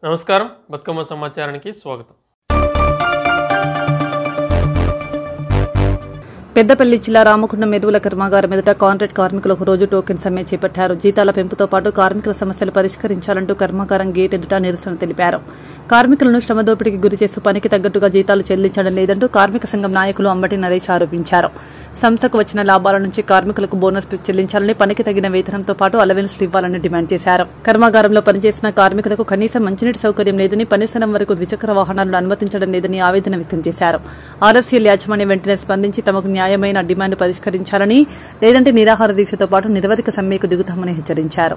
నమస్కారం, బతుకమ్మ సమాచారానికి స్వాగతం. పెద్దపల్లి జిల్లా రామగుండం ఎరువుల కర్మాగారం ఎదుట కాంట్రాక్ట్ కార్మికులు ఒక రోజు టోకెన్ సమ్మె చేపట్టారు. జీతాల పెంపుతో పాటు కార్మికుల సమస్యలు పరిష్కరించాలంటూ కర్మాగారం గేట్ ఎదుట నిరసన తెలిపారు. కార్మికులను శ్రమదోపిడికి గురి చేస్తూ పనికి తగ్గట్టుగా జీతాలు చెల్లించడం లేదంటూ కార్మిక సంఘం నాయకులు అంబటి నరేష్ ఆరోపించారు. సంస్థకు వచ్చిన లాభాల నుంచి కార్మికులకు బోనస్ చెల్లించాలని, పనికి తగిన వేతనంతో పాటు అలవెన్స్లు ఇవ్వాలని డిమాండ్ చేశారు. కర్మాగారంలో పనిచేసిన కార్మికులకు కనీసం మంచినీటి సౌకర్యం లేదని, పనిస్థలం వరకు ద్విచక్ర వాహనాలను అనుమతించడం లేదని ఆవేదన వ్యక్తం చేశారు. ఆర్ఎఫ్సీఎల్ యాజమాన్యం వెంటనే స్పందించి తమకు న్యాయమైన డిమాండ్ పరిష్కరించాలని, లేదంటే నిరాహార దీక్షతో పాటు నిరవధిక సమ్మెకు దిగుతామని హెచ్చరించారు.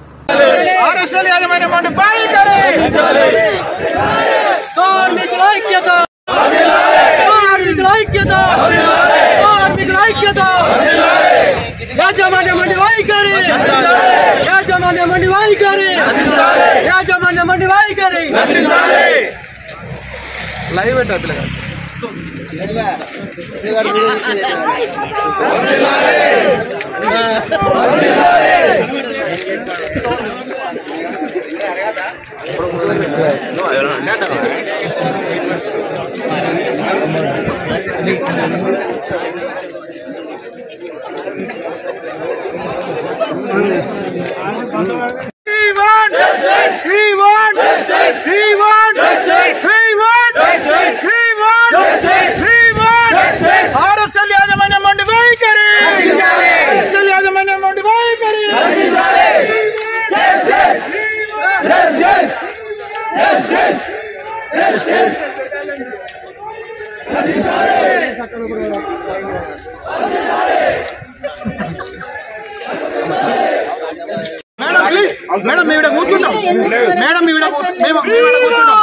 మేడం మీ కూర్చున్నాం మేడం మీ కూర్చున్నాం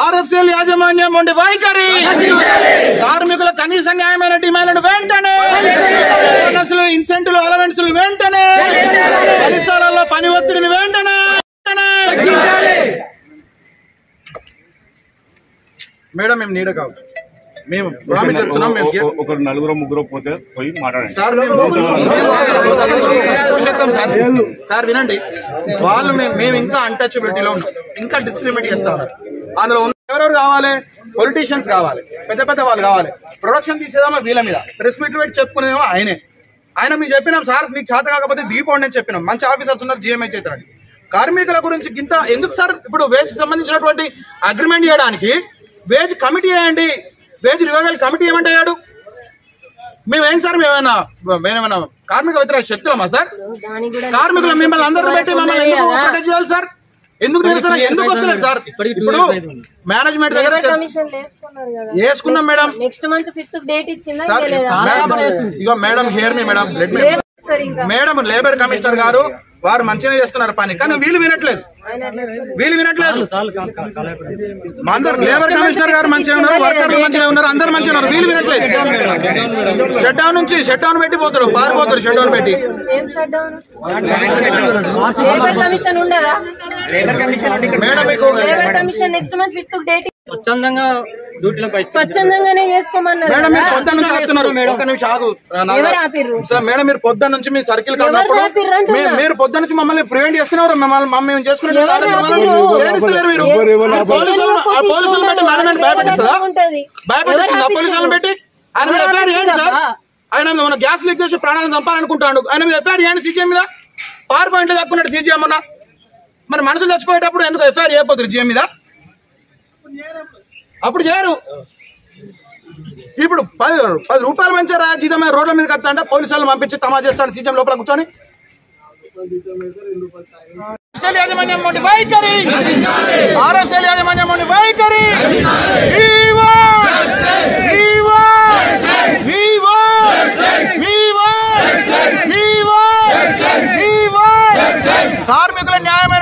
ఆర్ఎఫ్సీఎల్ యాజమాన్యం ఉండి వైఖరి, కార్మికుల కనీస న్యాయమైన డిమాండ్లను వెంటనే, బోనస్లు, ఇన్సెంటివ్లు, అలవెన్స్లు వెంటనే, పరిసరాల్లో పని ఒత్తిడిని వెంటనే. మేడం మేము నీడ కావు, మేము చెప్తున్నాం, ఒకరు నలుగురు ముగ్గురు పోతే పోయి మాట్లాడండి సార్. వినండి, వాళ్ళు మేము ఇంకా అన్టచబిలిటీలో ఉన్నాం, ఇంకా డిస్క్రిమినేట్ చేస్తా ఉన్నారు. అందులో ఎవరెవరు కావాలి? పొలిటీషియన్స్ కావాలి, పెద్ద పెద్ద వాళ్ళు కావాలి. ప్రొడక్షన్ తీసేదామో వీళ్ళ మీద, ప్రెస్ మీట్ పెట్టి చెప్పుకునేదేమో ఆయన మీకు చెప్పినాం సార్, మీకు చేత కాకపోతే దీపోండి అని చెప్పినాం. మంచి ఆఫీసర్స్ ఉన్నారు, జిఎంఐ చేస్తారండి. కార్మికుల గురించి ఇంత ఎందుకు సార్? ఇప్పుడు వేజ్ సంబంధించినటువంటి అగ్రిమెంట్ చేయడానికి వేజ్ కమిటీ వేయండి, వేజ్ రివైవల్ కమిటీ ఏమంటే అయ్యాడు. మేమేం సార్, మేమేమైనా కార్మిక వ్యతిరేక శక్తులమా సార్? కార్మికులు మిమ్మల్ని అందరూ పెట్టి మమ్మల్ని ఎందుకు ప్రొటెక్ట్ చేయాలి సార్? ఎందుకు నిరసన ఎందుకు వస్తున్నారు సార్? ఇప్పుడు మేనేజ్మెంట్ దగ్గర వేసుకున్నాం madam. Ego madam, here me madam, madam labour commissioner గారు వారు మంచిగా చేస్తున్నారు పని, కానీ వీళ్ళు వినట్లేదు. లేబర్ కమిషనర్ గారు మంచిగా ఉన్నారు, వర్కర్లు మంచిగా ఉన్నారు, అందరు మంచిగా ఉన్నారు, వీళ్ళు వినట్లేదు. షట్ డౌన్ పెట్టి పోతారు, పారిపోతారు. షట్ డౌన్ పెట్టి స్వచ్ఛందంగానే చేసుకోమన్నారు. మేడం మీరు పొద్దున్న నుంచి ఆపుతున్నారు, ఒక నిమిషం ఆగు. మేడం మీరు పొద్దున్న నుంచి మీ సర్కిల్ మీరు పొద్దున్న నుంచి మమ్మల్ని ప్రివెంట్ చేస్తున్నారు, మమ్మల్ని చేసుకునే పోలీసులు పెట్టి మేనేజ్మెంట్ భయపెట్టిస్తుందా? పోలీసులను పెట్టి ఆయన మీద ఎఫ్ఐఆర్ చేయండి సార్. ఆయన మన గ్యాస్ లీక్ చేసి ప్రాణాలను చంపాలనుకుంటాడు, ఆయన మీద ఎఫ్ఐఆర్ చేయండి. సీజీఎం మీద పవర్ పాయింట్ దక్కున్నాడు సీజీఎం అన్న. మరి మనుషులు చచ్చిపోయేటప్పుడు ఎందుకు ఎఫ్ఐఆర్ చేయకపోతుంది జీఎం మీద? అప్పుడు చేయరు. ఇప్పుడు 10 రూపాయలు మంచిగా జీతమైన రోడ్ల మీదకి వస్తా అంటే పోలీసు వాళ్ళు పంపించి తమా చేస్తాడు సీజం లోపల కూర్చొని. యాజమాన్యం వైఖరి, ఆర్ఎఫ్సీఎల్ యాజమాన్యం వైఖరి. కార్మికుల న్యాయమైన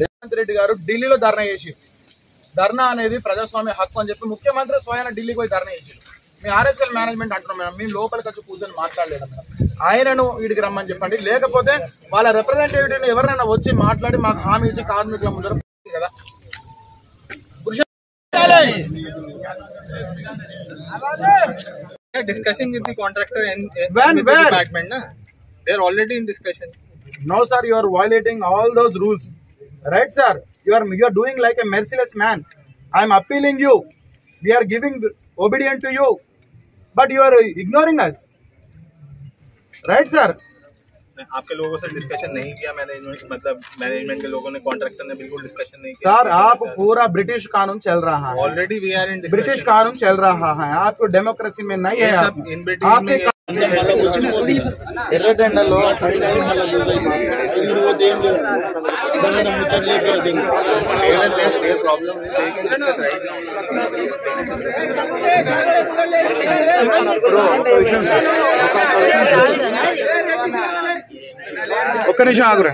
రేవంత్ రెడ్డి గారు ఢిల్లీలో ధర్నా చేసి, ధర్నా అనేది ప్రజాస్వామ్య హక్కు అని చెప్పి ముఖ్యమంత్రి స్వయాన ఢిల్లీకి పోయి ధర్నా చేసి, మీ ఆర్ఎస్ఎల్ మేనేజ్మెంట్ అంటున్నాం మేడం, మేము లోపలికి వచ్చి కూర్చొని మాట్లాడలేదు మేడం. ఆయనను వీడికి రమ్మని చెప్పండి, లేకపోతే వాళ్ళ రిప్రజెంటేటివ్ని ఎవరైనా వచ్చి మాట్లాడి మాకు హామీ ఇచ్చి కార్మికుల ముందర కదా. Discussing with the contractor and When, with where? the department, na? They are already in discussion. No sir, you are violating all those rules, right sir? You are doing like a merciless man. I am appealing you. We are giving obedient to you, but you are ignoring us, right sir? आपके लोगों से discussion नहीं किया management, मतलब management के लोगों ने, contractor ने बिल्कुल डिस्कशन नहीं किया सर आप पूरा ब्रिटिश कानून चल रहा है, already we are in British कानून चल रहा है, आपको डेमोक्रेसी में नहीं है। इन ब्रिटिश में ఎర్రటెండలో प्रॉब्लम ఒక్క నిమిషం ఆగురా.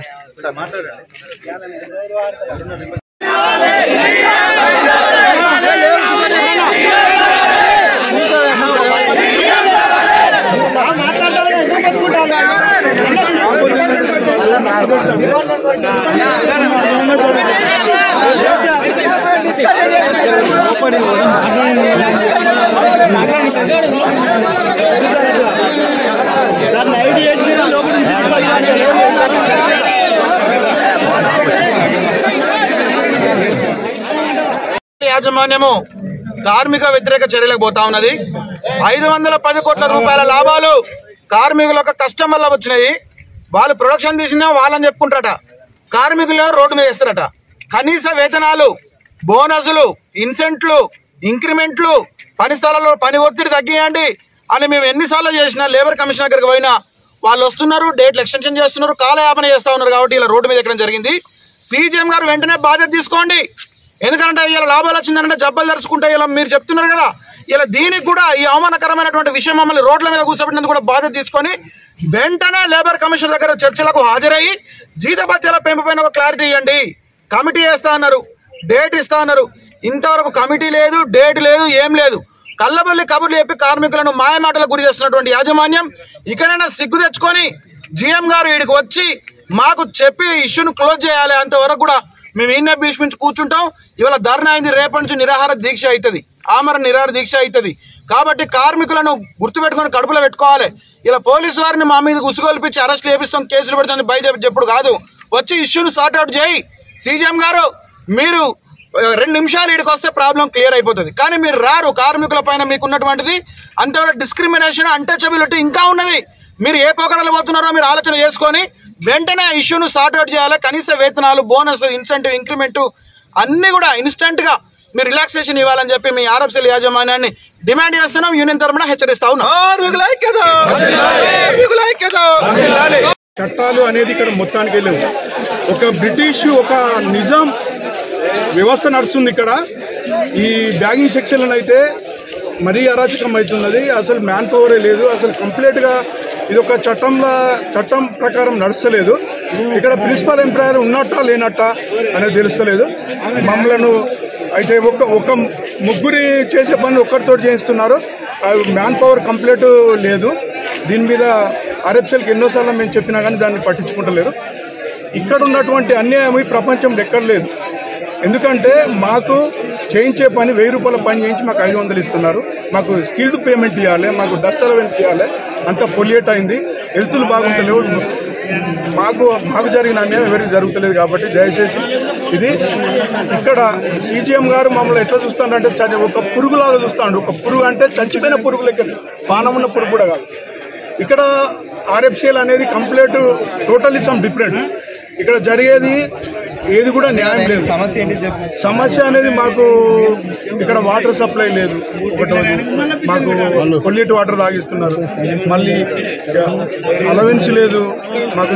యాజమాన్యము కార్మిక వ్యతిరేక చర్యలకు పోతా ఉన్నది. 510 కోట్ల రూపాయల లాభాలు కార్మికుల యొక్క కష్టం వల్ల వచ్చినాయి. వాళ్ళు ప్రొడక్షన్ తీసినా వాళ్ళని చెప్పుకుంటారట, కార్మికులు రోడ్డు మీద వేస్తారట. కనీస వేతనాలు, బోనసులు, ఇన్సెంట్లు, ఇంక్రిమెంట్లు, పని స్థలాల్లో పని ఒత్తిడి తగ్గియండి అని మేము ఎన్నిసార్లు చేసినా లేబర్ కమిషన్ దగ్గరికి పోయినా వాళ్ళు వస్తున్నారు, డేట్లు ఎక్స్టెన్షన్ చేస్తున్నారు, కాలయాపన చేస్తూ ఉన్నారు. కాబట్టి ఇలా రోడ్డు మీద ఎక్కడం జరిగింది. సీజీఎం గారు వెంటనే బాధ్యత తీసుకోండి. ఎందుకంటే ఇలా లాభాలు వచ్చిందంటే జబ్బలు తెరుచుకుంటే ఇలా మీరు చెప్తున్నారు కదా, ఇలా దీనికి కూడా ఈ అవమానకరమైనటువంటి విషయం మమ్మల్ని రోడ్ల మీద కూర్చోబెట్టినందుకు కూడా బాధ్యత తీసుకొని వెంటనే లేబర్ కమిషన్ దగ్గర చర్చలకు హాజరయ్యి జీతభత్యాల పెంపు పైన ఒక క్లారిటీ ఇవ్వండి. కమిటీ వేస్తా అన్నారు, డేట్ ఇస్తా అన్నారు. ఇంతవరకు కమిటీ లేదు, డేట్ లేదు, ఏం లేదు. కళ్ళబల్లి కబుర్లు చెప్పి కార్మికులను మాయమాటలకు గురి చేస్తున్నటువంటి యాజమాన్యం ఇకనైనా సిగ్గు తెచ్చుకొని జీఎం గారు వీడికి వచ్చి మాకు చెప్పి ఇష్యూను క్లోజ్ చేయాలి. అంతవరకు కూడా మేము ఈయన భీష్మించి కూర్చుంటాం. ఇవాళ ధర్నా అయింది, రేపటి నుంచి నిరాహార దీక్ష అవుతుంది, ఆమరణ నిరాహార దీక్ష అవుతుంది. కాబట్టి కార్మికులను గుర్తుపెట్టుకొని కడుపులో పెట్టుకోవాలి. ఇలా పోలీసు వారిని మా మీద ఉసుగొల్పించి అరెస్టులు చేపిస్తాం, కేసులు పెడతాం బయట చెప్పుడు కాదు. వచ్చి ఇష్యూను సార్ట్అవుట్ చేయి. సీజీఎం గారు మీరు 2 నిమిషాలు ఇక్కడికి వస్తే ప్రాబ్లం క్లియర్ అయిపోతుంది. కానీ మీరు రారు. కార్మికుల పైన మీకు ఉన్నటువంటిది అంతవరకు డిస్క్రిమినేషన్, అన్టచబిలిటీ ఇంకా ఉన్నది. మీరు ఏ పోకడలు పోతున్నారో మీరు ఆలోచన చేసుకొని వెంటనే ఇష్యూను సార్ట్అవుట్ చేయాలి. కనీస వేతనాలు, బోనస్, ఇన్సెంటివ్, ఇంక్రిమెంట్ అన్ని కూడా ఇన్స్టెంట్ గా మీరు రిలాక్సేషన్ ఇవ్వాలని చెప్పి మీ ఆర్ఎఫ్సీఎల్ యాజమాన్యాన్ని డిమాండ్ చేస్తున్నాం. యూనియన్ తరఫున హెచ్చరిస్తా ఉన్నాం. చట్టాలు అనేది ఇక్కడ మొత్తానికి లేవు. ఒక బ్రిటిష్, ఒక నిజాం వ్యవస్థ నడుస్తుంది ఇక్కడ. ఈ బ్యాగింగ్ సెక్షన్లను అయితే మరీ అరాచకం అవుతున్నది. అసలు మ్యాన్ పవరే లేదు. అసలు కంప్లీట్గా ఇది ఒక చట్టం ప్రకారం నడుస్తలేదు. ఇక్కడ ప్రిన్సిపల్ ఎంప్లాయర్ ఉన్నట్టా లేనట్టా అనేది తెలుస్తలేదు. మమ్మలను అయితే ఒక ముగ్గురి చేసే పనులు ఒక్కరితో చేయిస్తున్నారు. మ్యాన్ పవర్ కంప్లీట్ లేదు. దీని మీద ఆర్ఎఫ్సీఎల్కి ఎన్నోసార్లు మేము చెప్పినా కానీ దాన్ని పట్టించుకుంటలేరు. ఇక్కడ ఉన్నటువంటి అన్యాయం ఈ ప్రపంచంలో ఎక్కడ లేదు. ఎందుకంటే మాకు చేయించే పని 1000 రూపాయల పని చేయించి మాకు 500 ఇస్తున్నారు. మాకు స్కిల్డ్ పేమెంట్ ఇవ్వాలి, మాకు డస్ట్ అలవెన్స్ ఇవ్వాలి. అంత పొల్యూట్ అయింది, హెల్త్లు బాగుంటలేవు. మాకు జరిగిన అన్యాయం ఎవరికి జరుగుతలేదు. కాబట్టి దయచేసి ఇది ఇక్కడ సీజీఎం గారు మమ్మల్ని ఎట్లా చూస్తాడంటే ఒక పురుగులాగా చూస్తాడు. ఒక పురుగు అంటే చచ్చిపోయిన పురుగు లెక్క, పానం ఉన్న పురుగు కూడా కాదు. ఇక్కడ ఆర్ఎఫ్సీఎల్ అనేది కంప్లీట్ టోటల్లీ సమ్ డిఫరెంట్. ఇక్కడ జరిగేది ఏది కూడా న్యాయం లేదు. సమస్య అనేది మాకు ఇక్కడ వాటర్ సప్లై లేదు. ఒకటోది మాకు పొల్యూట్ వాటర్ తాగిస్తున్నారు. మళ్ళీ అలవెన్స్ లేదు. మాకు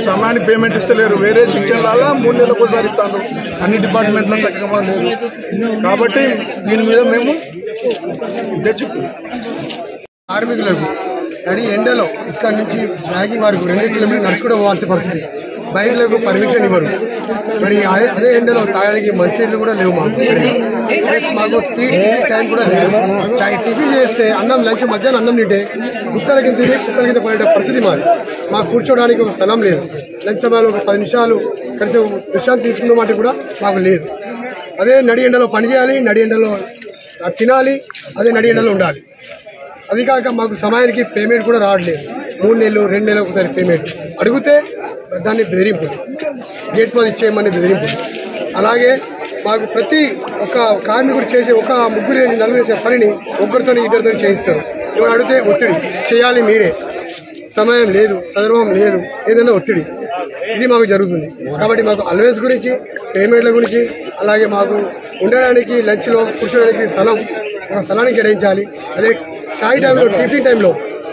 సమయానికి పేమెంట్ ఇస్తలేరు. వేరే శిక్షణలలో 3 నెలలకు ఒకసారి ఇస్తాను. అన్ని డిపార్ట్మెంట్లో చక్కగా లేదు. కాబట్టి దీని మీద మేము తెచ్చుకున్నాం. కార్మికులకు నడి ఎండలో ఇక్కడ నుంచి బ్యాగింగ్ వరకు 2 కిలోమీటర్లు నడుచుకుంటూ పోవాల్సిన పరిస్థితి. బయటలకు పర్మిషన్ ఇవ్వరు. మరి అదే ఎండలో తాగడానికి మంచినీళ్ళు కూడా లేవు మాకు. ప్లస్ మాకు టీ టైం కూడా లేదు. టిఫిన్ చేస్తే అన్నం లంచ్ మధ్యాహ్నం అన్నం తింటే కుక్కల కింద తిని కుక్కల కింద పడే పరిస్థితి మాది. మాకు కూర్చోవడానికి ఒక స్థలం లేదు. లంచ్ సమయంలో ఒక 10 నిమిషాలు కనీసం విశ్రాంతి తీసుకున్న మాట కూడా మాకు లేదు. అదే నడి ఎండలో పని చేయాలి, నడి ఎండలో తినాలి, అదే నడి ఎండలో ఉండాలి. అది కాక మాకు సమయానికి పేమెంట్ కూడా రావట్లేదు. 3 నెలలు 2 నెలలు ఒకసారి పేమెంట్ అడిగితే దాన్ని బెదిరింపు, గేట్ మీద ఇచ్చేయమని బెదిరింపు. అలాగే మాకు ప్రతి ఒక్క కార్మికుడు చేసే ఒక 3 4 చేసే పనిని ఒక్కరితో 2 చేయిస్తారు. ఇవాళ అడిగితే ఒత్తిడి చేయాలి, మీరే సమయం లేదు, సందర్భం లేదు, ఏదైనా ఒత్తిడి. ఇది మాకు జరుగుతుంది. కాబట్టి మాకు అలవెన్స్ గురించి, పేమెంట్ల గురించి, అలాగే మాకు ఉండడానికి లంచ్లో కూర్చోడానికి ఒక స్థలాన్ని కేటాయించాలి. అదే చాయ్ టైంలో, టిఫిన్ టైంలో,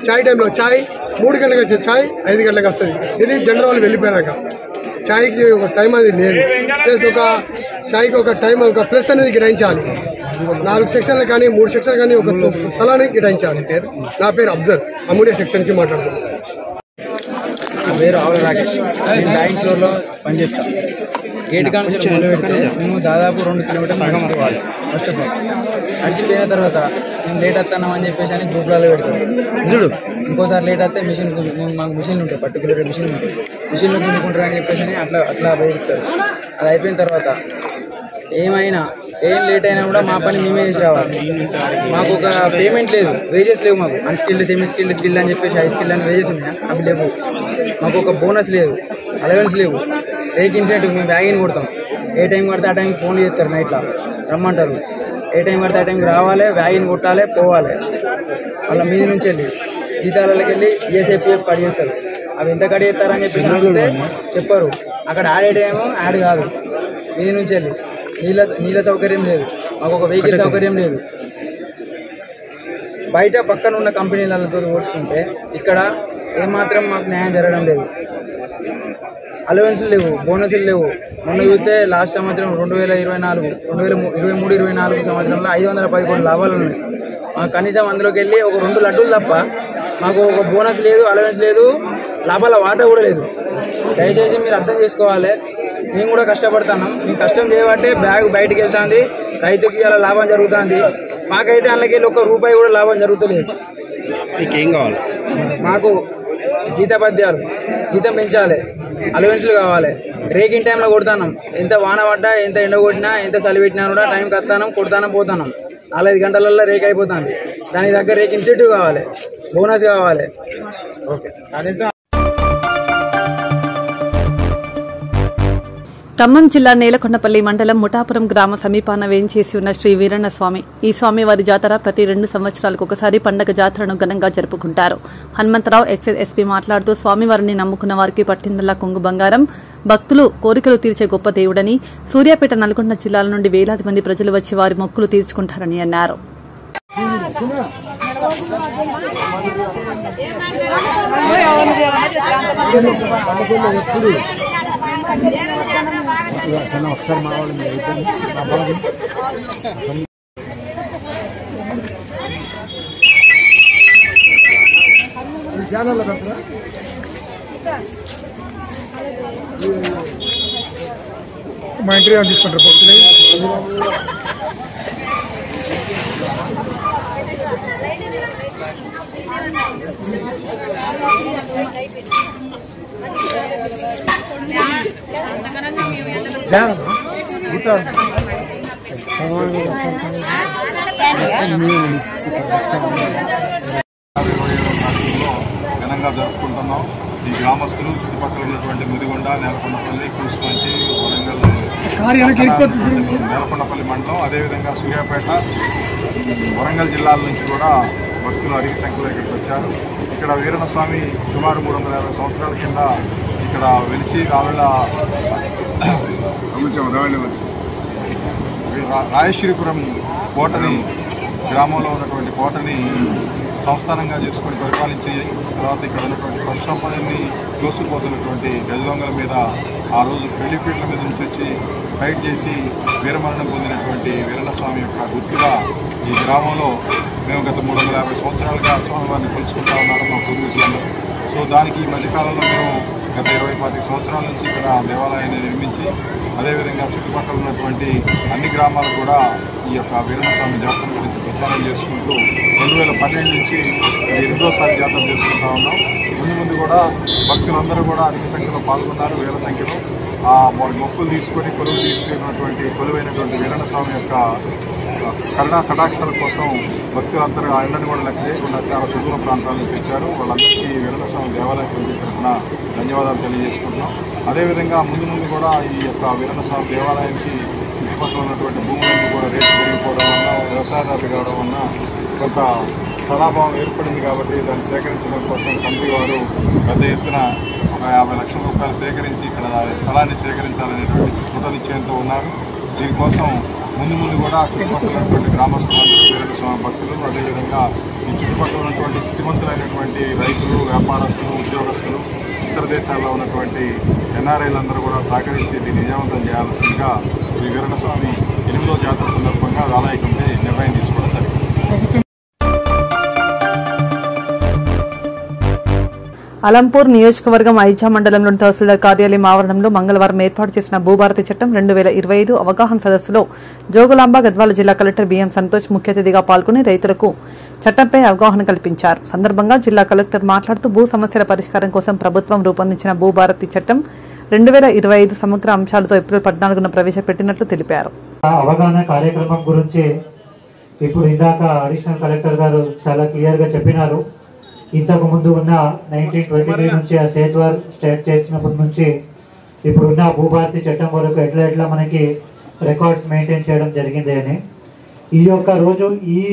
చాయ్ టైంలో చాయ్ 3 గంటలకు వచ్చే చాయ్ 5 గంటలకు వస్తుంది. ఇది జనరల్ వాళ్ళు వెళ్ళిపోయాక చాయ్కి ఒక టైం అనేది లేదు. ప్లస్ ఒక చాయ్కి ఒక టైం, ఒక ప్లస్ అనేది కేటాయించాలి. 4 సెక్షన్లు కానీ 3 సెక్షన్లు కానీ ఒక స్థలాన్ని కేటాయించాలి. నా పేరు అబ్జర్, అమూల్య సెక్షన్ నుంచి మాట్లాడుతున్నాను. నా పేరు ఆవుల రాకేష్. నేను బ్యాంక్ ఫ్లోర్లో పనిచేస్తాను. గేట్ కానుంచి మొదలు పెడితే మేము దాదాపు 2 కిలోమీటర్లు నడుచుకోవాలి. ఫస్ట్ ఆఫ్ ఆల్ నడిచిపోయిన తర్వాత మేము లేట్ వస్తున్నామని చెప్పేసి అని గ్రూప్లలో పెడతాం చూడు. ఇంకోసారి లేట్ వస్తే మిషన్, మాకు మిషన్లు ఉంటాయి, పర్టికులర్ మిషన్లు ఉంటాయి, మిషన్లు గుండుకుంటారు అని చెప్పేసి అని అట్లా బయలుతారు. అది అయిపోయిన తర్వాత ఏమైనా ఏం లేట్ అయినా కూడా మా పని మేమే చేసి రావాలి. మాకు ఒక పేమెంట్ లేదు, వేజెస్ లేవు. మాకు అన్స్కిల్డ్, సెమీ స్కిల్డ్, స్కిల్డ్ అని చెప్పేసి హై స్కిల్డ్ అని వేజెస్ ఉన్నాయి, అవి లేవు. మాకు ఒక బోనస్ లేదు, అలవెన్స్ లేవు. రేక్ ఇన్సెంటివ్ మేము బ్యాగిన్ కొడతాం. ఏ టైం పడితే ఆ టైంకి ఫోన్లు చేస్తారు, నైట్లో రమ్మంటారు. ఏ టైం పడితే ఆ టైంకి రావాలి, బ్యాగిన్ కొట్టాలి, పోవాలి. వాళ్ళ మీద నుంచి వెళ్ళి జీతాలకి వెళ్ళి ఈఎస్ఐపిఎఫ్ కట్ చేస్తారు. అవి ఎంత కట్ చేస్తారని చెప్పేసి అడిగితే చెప్పరు. అక్కడ యాడ్ అయ్యేమో యాడ్ కాదు. మీద నుంచి వెళ్ళి నీళ్ళ సౌకర్యం లేదు, మాకు ఒక వెహికల్ సౌకర్యం లేదు. బయట పక్కన ఉన్న కంపెనీలతో పోల్చుకుంటే ఇక్కడ ఏమాత్రం మాకు న్యాయం జరగడం లేదు. అలవెన్స్లు లేవు, బోనస్లు లేవు. మొన్న చూస్తే లాస్ట్ సంవత్సరం 2023-24 సంవత్సరంలో 510 కోట్ల లాభాలు ఉన్నాయి. మాకు కనీసం అందులోకి వెళ్ళి ఒక 2 లడ్డూలు తప్ప మాకు ఒక బోనస్ లేదు, అలవెన్స్ లేదు, లాభాల వాటా కూడా లేదు. దయచేసి మీరు అర్థం చేసుకోవాలి. మేము కూడా కష్టపడుతున్నాం. మేము కష్టం చేయబట్టే బ్యాగ్ బయటకు వెళ్తుంది, రైతుకి అలా లాభం జరుగుతుంది. మాకైతే అందులోకి వెళ్ళి ₹1 కూడా లాభం జరుగుతలేదు. మీకేం కావాలి? మాకు జీతపద్యాలు, జీతం పెంచాలి, అలవెన్స్లు కావాలి. రేకింగ్ టైంలో కొడుతున్నాం. ఎంత వాన పడ్డా, ఎంత ఎండ కొట్టినా, ఎంత చలి పెట్టినా కూడా టైంకి వస్తానం, కొడతానం, పోతున్నాం. 4-5 గంటలలో రేక్ అయిపోతుంది. దాని దగ్గర రేక్ ఇన్సెంటివ్ కావాలి, బోనస్ కావాలి. ఓకే. ఖమ్మం జిల్లా నేలకొండపల్లి మండలం ముఠాపురం గ్రామ సమీపాన వేంచేసి ఉన్న శ్రీ వీరన్న స్వామి. ఈ స్వామివారి జాతర ప్రతి 2 సంవత్సరాలకు ఒకసారి పండగ జాతరను ఘనంగా జరుపుకుంటారు. హనుమంతరావు ఎక్సైజ్ ఎస్పీ మాట్లాడుతూ స్వామివారిని నమ్ముకున్న వారికి పట్టిందల్లా కొంగు బంగారం, భక్తులు కోరికలు తీర్చే గొప్ప దేవుడని, సూర్యాపేట, నల్గొండ జిల్లాల నుండి వేలాది మంది ప్రజలు వచ్చి వారి మొక్కులు తీర్చుకుంటారని అన్నారు. ఒకసారి మా వాళ్ళు మా ఇంటర్వ్యూ తీసుకుంటారు భక్తులు. ఘనంగా జరుపుకుంటున్నాం. ఈ గ్రామస్తులు చుట్టుపక్కల ఉన్నటువంటి ముదిగొండ, నేలకొండపల్లి, కురుసుమంచి, వరంగల్, నేలకొండపల్లి మండలం, అదేవిధంగా సూర్యాపేట, వరంగల్ జిల్లాల నుంచి కూడా భక్తులు అధిక సంఖ్యలో ఇక్కడికి వచ్చారు. ఇక్కడ వీరన్న స్వామి సుమారు 350 సంవత్సరాల కింద ఇక్కడ వెలిసి రాయేశ్వరీపురం కోటని, గ్రామంలో ఉన్నటువంటి కోటని సంస్థానంగా చేసుకొని పరిపాలించి తర్వాత ఇక్కడ ఉన్నటువంటి పశు సంపదని దోసుకుపోతున్నటువంటి గజదొంగల మీద ఆ రోజు పెళ్లిపీటల మీద నుంచి వచ్చి ఫైట్ చేసి వీరమరణం పొందినటువంటి వీరన్నస్వామి యొక్క గుర్తుగా ఈ గ్రామంలో మేము గత 350 సంవత్సరాలుగా స్వామివారిని కొలుసుకుంటా ఉన్నారు మా పూర్వీకులందరూ. సో దానికి ఈ మధ్యకాలంలో మేము గత 20-25 సంవత్సరాల నుంచి ఇక్కడ దేవాలయాన్ని నిర్మించి అదేవిధంగా చుట్టుపక్కల ఉన్నటువంటి అన్ని గ్రామాలు కూడా ఈ యొక్క వీరన్నస్వామి జాతర గురించి ప్రచారం చేసుకుంటూ 2012 నుంచి 8వ జాతర చేసుకుంటా ఉన్నాం. ముందు కూడా భక్తులందరూ కూడా అధిక సంఖ్యలో పాల్గొన్నారు, వేల సంఖ్యలో. మొక్కులు తీసుకొని కొలువు తీసుకున్నటువంటి కొలువైనటువంటి వీరన్నస్వామి యొక్క కరుణా కటాక్షాల కోసం భక్తులందరూ ఎండను కూడా లెక్క చేయకుండా చాలా సుదూర ప్రాంతాల నుంచి వచ్చారు. వాళ్ళందరికీ వీరన్నస్వామి దేవాలయ కమిటీ తరఫున ధన్యవాదాలు తెలియజేసుకుంటున్నాం. అదేవిధంగా ముందు కూడా ఈ యొక్క వీరన్నస్వామి దేవాలయానికి చుట్టుపక్కల ఉన్నటువంటి భూములన్నీ కూడా రేట్లు పెరిగిపోవడం వల్ల, వ్యవసాయదారులు కావడం వల్ల కొంత స్థలాభావం ఏర్పడింది. కాబట్టి దాన్ని సేకరించడం కోసం కమిటీ వారు పెద్ద ఎత్తున 50 లక్షల రూపాయలు సేకరించి ఇక్కడ స్థలాన్ని సేకరించాలనేటువంటి కృత నిశ్చయంతో ఉన్నారు. దీనికోసం ముందు కూడా చుట్టుపక్కల ఉన్నటువంటి గ్రామస్తులందరూ వీరన్నస్వామి భక్తులు, అదేవిధంగా ఈ చుట్టుపక్కల ఉన్నటువంటి స్థితివంతులైనటువంటి రైతులు, వ్యాపారస్తులు, ఉద్యోగస్తులు, ఇతర దేశాల్లో ఉన్నటువంటి ఎన్ఆర్ఐలందరూ కూడా సహకరించి దీన్ని విజయవంతం చేయాల్సిందిగా ఈ వీరన్నస్వామి 8వ జాతర సందర్భంగా ఆలయ కమిటీ నిర్ణయం తీసుకోవడం జరిగింది. అలంపూర్ నియోజకవర్గం ఐజా మండలంలోని తహసీల్దార్ కార్యాలయం ఆవరణంలో మంగళవారం ఏర్పాటు చేసిన భూభారతి చట్టం 2025 అవగాహన సదస్సులో జోగులాంబ గద్వాల జిల్లా కలెక్టర్ బిఎం సంతోష్ ముఖ్య అతిథిగా పాల్గొని రైతులకు చట్టంపై అవగాహన కల్పించారు. సందర్భంగా జిల్లా కలెక్టర్ మాట్లాడుతూ భూ సమస్యల పరిష్కారం కోసం ప్రభుత్వం రూపొందించిన భూభారతి చట్టం 2025 సమగ్ర అంశాలతో ఏప్రిల్ 14న ప్రవేశపెట్టినట్లు తెలిపారు. అవగాహన కార్యక్రమం గురించి ఇప్పుడు ఇందాక అడిషనల్ కలెక్టర్ గారు చాలా క్లియర్ గా చెప్పినారు. ఇంతకు ముందు ఉన్న 1923 నుంచి ఆ సేత్వార్ స్టార్ట్ చేసినప్పటి నుంచి ఇప్పుడు ఉన్న భూభారతి చట్టం వరకు ఎట్లా మనకి రికార్డ్స్ మెయింటైన్ చేయడం జరిగింది అని ఈ యొక్క రోజు ఈ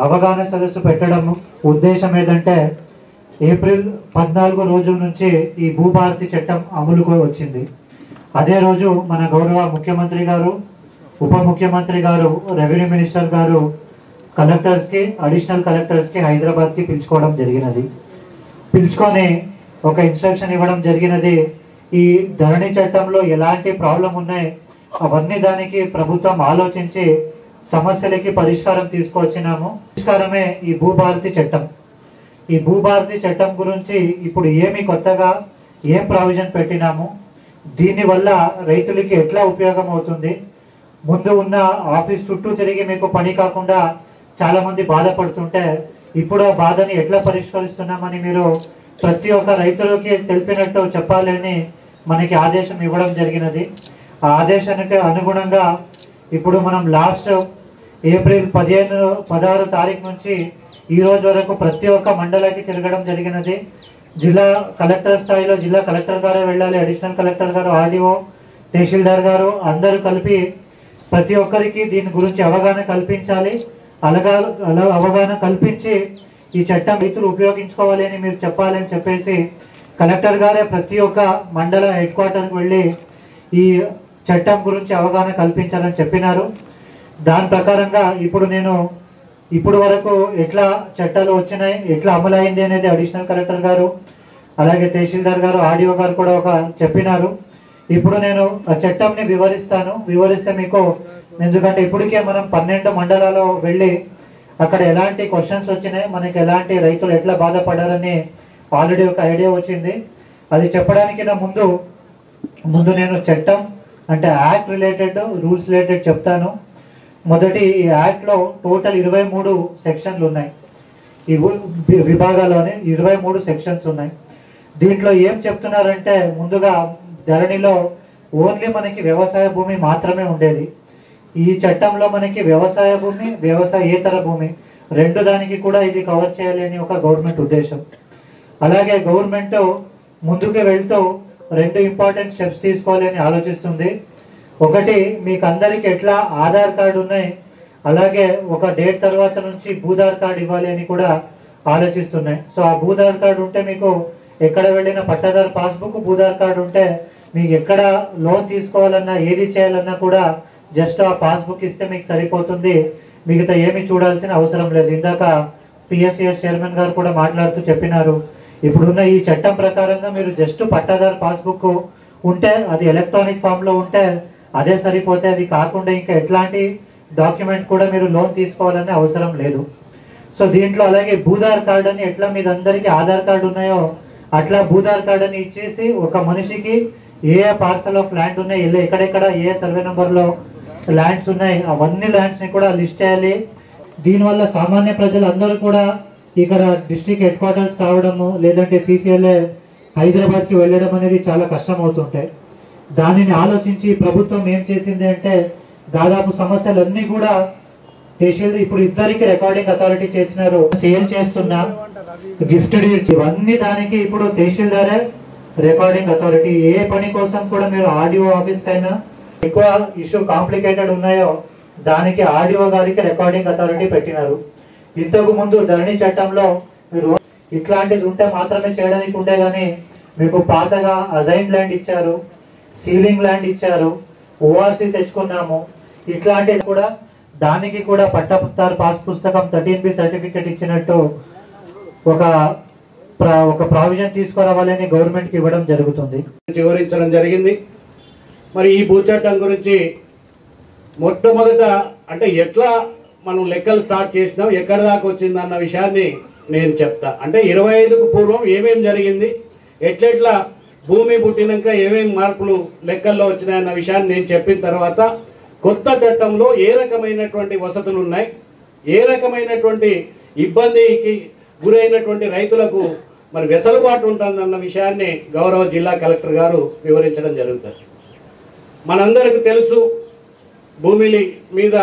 అవగాహన సదస్సు పెట్టడం ఉద్దేశం ఏంటంటే ఏప్రిల్ 14 రోజు నుంచి ఈ భూభారతి చట్టం అమలుకు వచ్చింది. అదే రోజు మన గౌరవ ముఖ్యమంత్రి గారు, ఉప ముఖ్యమంత్రి గారు, రెవెన్యూ మినిస్టర్ గారు కలెక్టర్స్ కి, అడిషనల్ కలెక్టర్స్ కి హైదరాబాద్ కి పిలుచుకోవడం జరిగినది. పిలుచుకొని ఒక ఇన్స్ట్రక్షన్ ఇవ్వడం జరిగినది. ఈ ధరణి చట్టంలో ఎలాంటి ప్రాబ్లం ఉన్నాయి అవన్నీ దానికి ప్రభుత్వం ఆలోచించి సమస్యలకి పరిష్కారం తీసుకొచ్చినాము. పరిష్కారమే ఈ భూభారతి చట్టం. ఈ భూభారతి చట్టం గురించి ఇప్పుడు ఏమి కొత్తగా ఏం ప్రావిజన్ పెట్టినాము, దీనివల్ల రైతులకి ఎట్లా ఉపయోగం అవుతుంది, ముందు ఉన్న ఆఫీస్ చుట్టూ తిరిగి మీకు పని కాకుండా చాలా మంది బాధపడుతుంటే ఇప్పుడు ఆ బాధని ఎట్లా పరిష్కరిస్తున్నామని మీరు ప్రతి ఒక్క రైతులకి తెలిపినట్టు చెప్పాలని మనకి ఆదేశం ఇవ్వడం జరిగినది. ఆ ఆదేశానికి అనుగుణంగా ఇప్పుడు మనం లాస్ట్ ఏప్రిల్ 16 తారీఖు నుంచి ఈ రోజు వరకు ప్రతి ఒక్క మండలానికి తిరగడం జరిగినది. జిల్లా కలెక్టర్ స్థాయిలో జిల్లా కలెక్టర్ గారు వెళ్ళాలి, అడిషనల్ కలెక్టర్ గారు, ఆర్డీఓ, తహసీల్దార్ గారు అందరూ కలిపి ప్రతి ఒక్కరికి దీని గురించి అవగాహన కల్పించాలి. అవగాహన కల్పించి ఈ చట్టం రైతులు ఉపయోగించుకోవాలి అని మీరు చెప్పాలని చెప్పేసి కలెక్టర్ గారే ప్రతి ఒక్క మండల హెడ్ క్వార్టర్కి వెళ్ళి ఈ చట్టం గురించి అవగాహన కల్పించాలని చెప్పినారు. దాని ప్రకారంగా ఇప్పుడు వరకు ఎట్లా చట్టాలు వచ్చినాయి, ఎట్లా అమలైంది అనేది అడిషనల్ కలెక్టర్ గారు, అలాగే తహసీల్దార్ గారు, ఆర్డీఓ గారు కూడా చెప్పినారు. ఇప్పుడు నేను ఆ చట్టంని వివరిస్తే మీకు, ఎందుకంటే ఇప్పటికే మనం 12 మండలాల్లో వెళ్ళి అక్కడ ఎలాంటి క్వశ్చన్స్ వచ్చినాయి, మనకి ఎలాంటి రైతులు ఎట్లా బాధపడారని ఆల్రెడీ ఒక ఐడియా వచ్చింది. అది చెప్పడానికి నా ముందు నేను చట్టం అంటే యాక్ట్ రిలేటెడ్, రూల్స్ రిలేటెడ్ చెప్తాను. మొదటి ఈ యాక్ట్లో టోటల్ 23 సెక్షన్లు ఉన్నాయి. ఈ విభాగాల్లోనే 23 సెక్షన్స్ ఉన్నాయి. దీంట్లో ఏం చెప్తున్నారంటే ముందుగా ధరణిలో ఓన్లీ మనకి వ్యవసాయ భూమి మాత్రమే ఉండేది. ఈ చట్టంలో మనకి వ్యవసాయ భూమి, వ్యవసాయేతర భూమి రెండు దానికి కూడా ఇది కవర్ చేయాలి అని ఒక గవర్నమెంట్ ఉద్దేశం. అలాగే గవర్నమెంట్ ముందుకు వెళ్తూ 2 ఇంపార్టెంట్ స్టెప్స్ తీసుకోవాలి అని ఆలోచిస్తుంది. ఒకటి, మీకు అందరికి ఎట్లా ఆధార్ కార్డు ఉన్నాయి, అలాగే ఒక డేట్ తర్వాత నుంచి భూధార్ కార్డు ఇవ్వాలి అని కూడా ఆలోచిస్తున్నాయి. సో ఆ భూధార్ కార్డు ఉంటే మీకు ఎక్కడ వెళ్ళిన పట్టాదారు పాస్బుక్, భూధార్ కార్డు ఉంటే మీకు ఎక్కడ లోన్ తీసుకోవాలన్నా ఏది చేయాలన్నా కూడా జస్ట్ ఆ పాస్బుక్ ఇస్తే మీకు సరిపోతుంది, మిగతా ఏమి చూడాల్సిన అవసరం లేదు. ఇందాక పిఎస్సిఎస్ చైర్మన్ గారు కూడా మాట్లాడుతూ చెప్పినారు. ఇప్పుడున్న ఈ చట్టం ప్రకారంగా మీరు జస్ట్ పట్టాదారు పాస్బుక్ ఉంటే అది ఎలక్ట్రానిక్ ఫామ్లో ఉంటే అదే సరిపోతే, అది కాకుండా ఇంకా ఎట్లాంటి డాక్యుమెంట్ కూడా మీరు లోన్ తీసుకోవాలనే అవసరం లేదు. సో దీంట్లో అలాగే భూధార్ కార్డ్ అని ఎట్లా మీద అందరికీ ఆధార్ కార్డు ఉన్నాయో అట్లా భూధార్ కార్డ్ అని ఇచ్చేసి ఒక మనిషికి ఏ పార్సల్ ఆఫ్ ల్యాండ్ ఉన్నాయి, ఎక్కడెక్కడ ఏ సర్వే నెంబర్లో ల్యాండ్స్ ఉన్నాయి అవన్నీ ల్యాండ్స్ని కూడా లిస్ట్ చేయాలి. దీనివల్ల సామాన్య ప్రజలు అందరూ కూడా ఇక్కడ డిస్ట్రిక్ట్ హెడ్ క్వార్టర్స్ కావడము లేదంటే సిసిఎల్ఏ హైదరాబాద్కి వెళ్ళడం అనేది చాలా కష్టం అవుతుంటాయి. దానిని ఆలోచించి ప్రభుత్వం ఏం చేసింది అంటే దాదాపు సమస్యలన్నీ కూడా తహసీల్దార్ ఇప్పుడు ఇద్దరికి రికార్డింగ్ అథారిటీ చేసినారు. సేల్ చేస్తున్నా గిఫ్టెడ్ ఇవన్నీ దానికి ఇప్పుడు తహసీల్దారే రికార్డింగ్ అథారిటీ. ఏ పని కోసం కూడా మీరు ఆర్డీఓ ఆఫీస్కి అయినా ఎక్కువ ఇష్యూ కాంప్లికేటెడ్ ఉన్నాయో దానికి ఆర్డీఓ గారికి రికార్డింగ్ అథారిటీ పెట్టినారు. ఇంతకు ముందు ధరణి చట్టంలో మీరు ఇట్లాంటిది ఉంటే మాత్రమే చేయడానికి ఉండే, కానీ మీకు పాతగా అజైన్ ల్యాండ్ ఇచ్చారు, సీలింగ్ ల్యాండ్ ఇచ్చారు, ఓఆర్సీ తెచ్చుకున్నాము, ఇట్లాంటిది కూడా దానికి కూడా పట్టాదారు పాస్ పుస్తకం 13B సర్టిఫికేట్ ఇచ్చినట్టు ఒక ప్రావిజన్ తీసుకురావాలని గవర్నమెంట్కి ఇవ్వడం జరుగుతుంది. వివరించడం జరిగింది. మరి ఈ భూ చట్టం గురించి మొట్టమొదట అంటే ఎట్లా మనం లెక్కలు స్టార్ట్ చేసినాం, ఎక్కడి దాకా వచ్చింది అన్న విషయాన్ని నేను చెప్తా. అంటే 25కు పూర్వం ఏమేమి జరిగింది, ఎట్లెట్లా భూమి పుట్టినాక ఏమేమి మార్పులు లెక్కల్లో వచ్చినాయన్న విషయాన్ని నేను చెప్పిన తర్వాత కొత్త చట్టంలో ఏ రకమైనటువంటి వసతులు ఉన్నాయి, ఏ రకమైనటువంటి ఇబ్బందికి గురైనటువంటి రైతులకు మరి వెసులుబాటు ఉంటుందన్న విషయాన్ని గౌరవ జిల్లా కలెక్టర్ గారు వివరించడం జరుగుతుంది. మనందరికీ తెలుసు భూమి మీద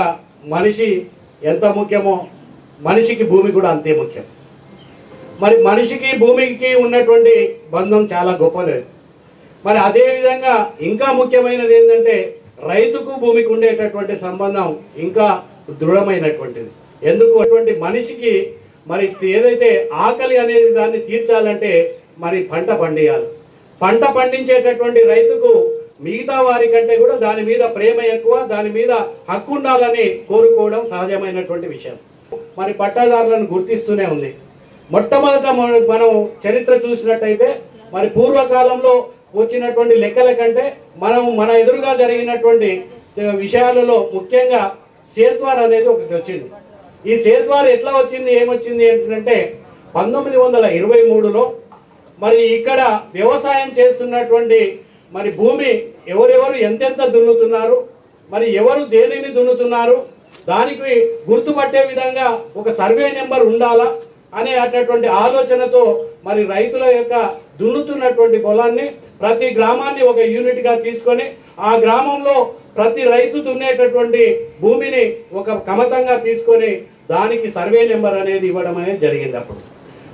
మనిషి ఎంత ముఖ్యమో మనిషికి భూమి కూడా అంతే ముఖ్యం. మరి మనిషికి భూమికి ఉన్నటువంటి బంధం చాలా గొప్పది. మరి అదేవిధంగా ఇంకా ముఖ్యమైనది ఏంటంటే రైతుకు భూమికి ఉండేటటువంటి సంబంధం ఇంకా దృఢమైనటువంటిది. ఎందుకు అటువంటి మనిషికి మరి ఏదైతే ఆకలి అనేది దాన్ని తీర్చాలంటే మరి పంట పండియాలి. పంట పండించేటటువంటి రైతుకు మిగతా వారి కంటే కూడా దాని మీద ప్రేమ ఎక్కువ, దాని మీద హక్కు ఉండాలని కోరుకోవడం సహజమైనటువంటి విషయం. మరి పట్టాదారులను గుర్తిస్తూనే ఉంది. మొట్టమొదట మనం చరిత్ర చూసినట్టయితే మరి పూర్వకాలంలో వచ్చినటువంటి లెక్కల కంటే మన ఎదురుగా జరిగినటువంటి విషయాలలో ముఖ్యంగా సేత్వార్ అనేది ఒకటి వచ్చింది. ఈ సేత్వార్ ఎట్లా వచ్చింది, ఏమొచ్చింది ఏంటంటే 1923లో మరి ఇక్కడ వ్యవసాయం చేస్తున్నటువంటి మరి భూమి ఎవరెవరు ఎంతెంత దున్నుతున్నారు, మరి ఎవరు దేనిని దున్నుతున్నారు, దానికి గుర్తుపట్టే విధంగా ఒక సర్వే నెంబర్ ఉండాలా అనే అటువంటి ఆలోచనతో మరి రైతుల యొక్క దున్నుతున్నటువంటి పొలాన్ని ప్రతి గ్రామాన్ని ఒక యూనిట్గా తీసుకొని ఆ గ్రామంలో ప్రతి రైతు దున్నేటటువంటి భూమిని ఒక కమతంగా తీసుకొని దానికి సర్వే నెంబర్ అనేది ఇవ్వడం అనేది జరిగింది. అప్పుడు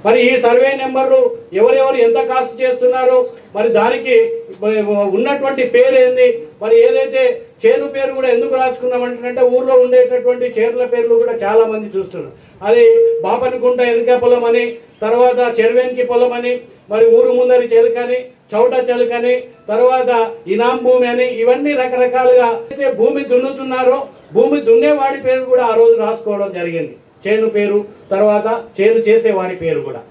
మరి ఈ సర్వే నెంబర్లు ఎవరెవరు ఎంత కాస్ట్ చేస్తున్నారో మరి దానికి ఉన్నటువంటి పేరు ఏంది, మరి ఏదైతే చేను పేరు కూడా ఎందుకు రాసుకున్నామంటే ఊర్లో ఉండేటటువంటి చేర్ల పేర్లు కూడా చాలా మంది చూస్తున్నారు. అది బాపనికుంట ఎనక పొలం అని, తర్వాత చెరువెనికి పొలం అని, మరి ఊరు ముందరి చెరుకని, చౌట చెలుకని, తర్వాత ఇనాం భూమి అని, ఇవన్నీ రకరకాలుగా అయితే భూమి దున్నుతున్నారో భూమి దున్నేవాడి పేరు కూడా ఆ రోజు రాసుకోవడం జరిగింది. చేను పేరు, తర్వాత చేను చేసేవాడి పేరు కూడా.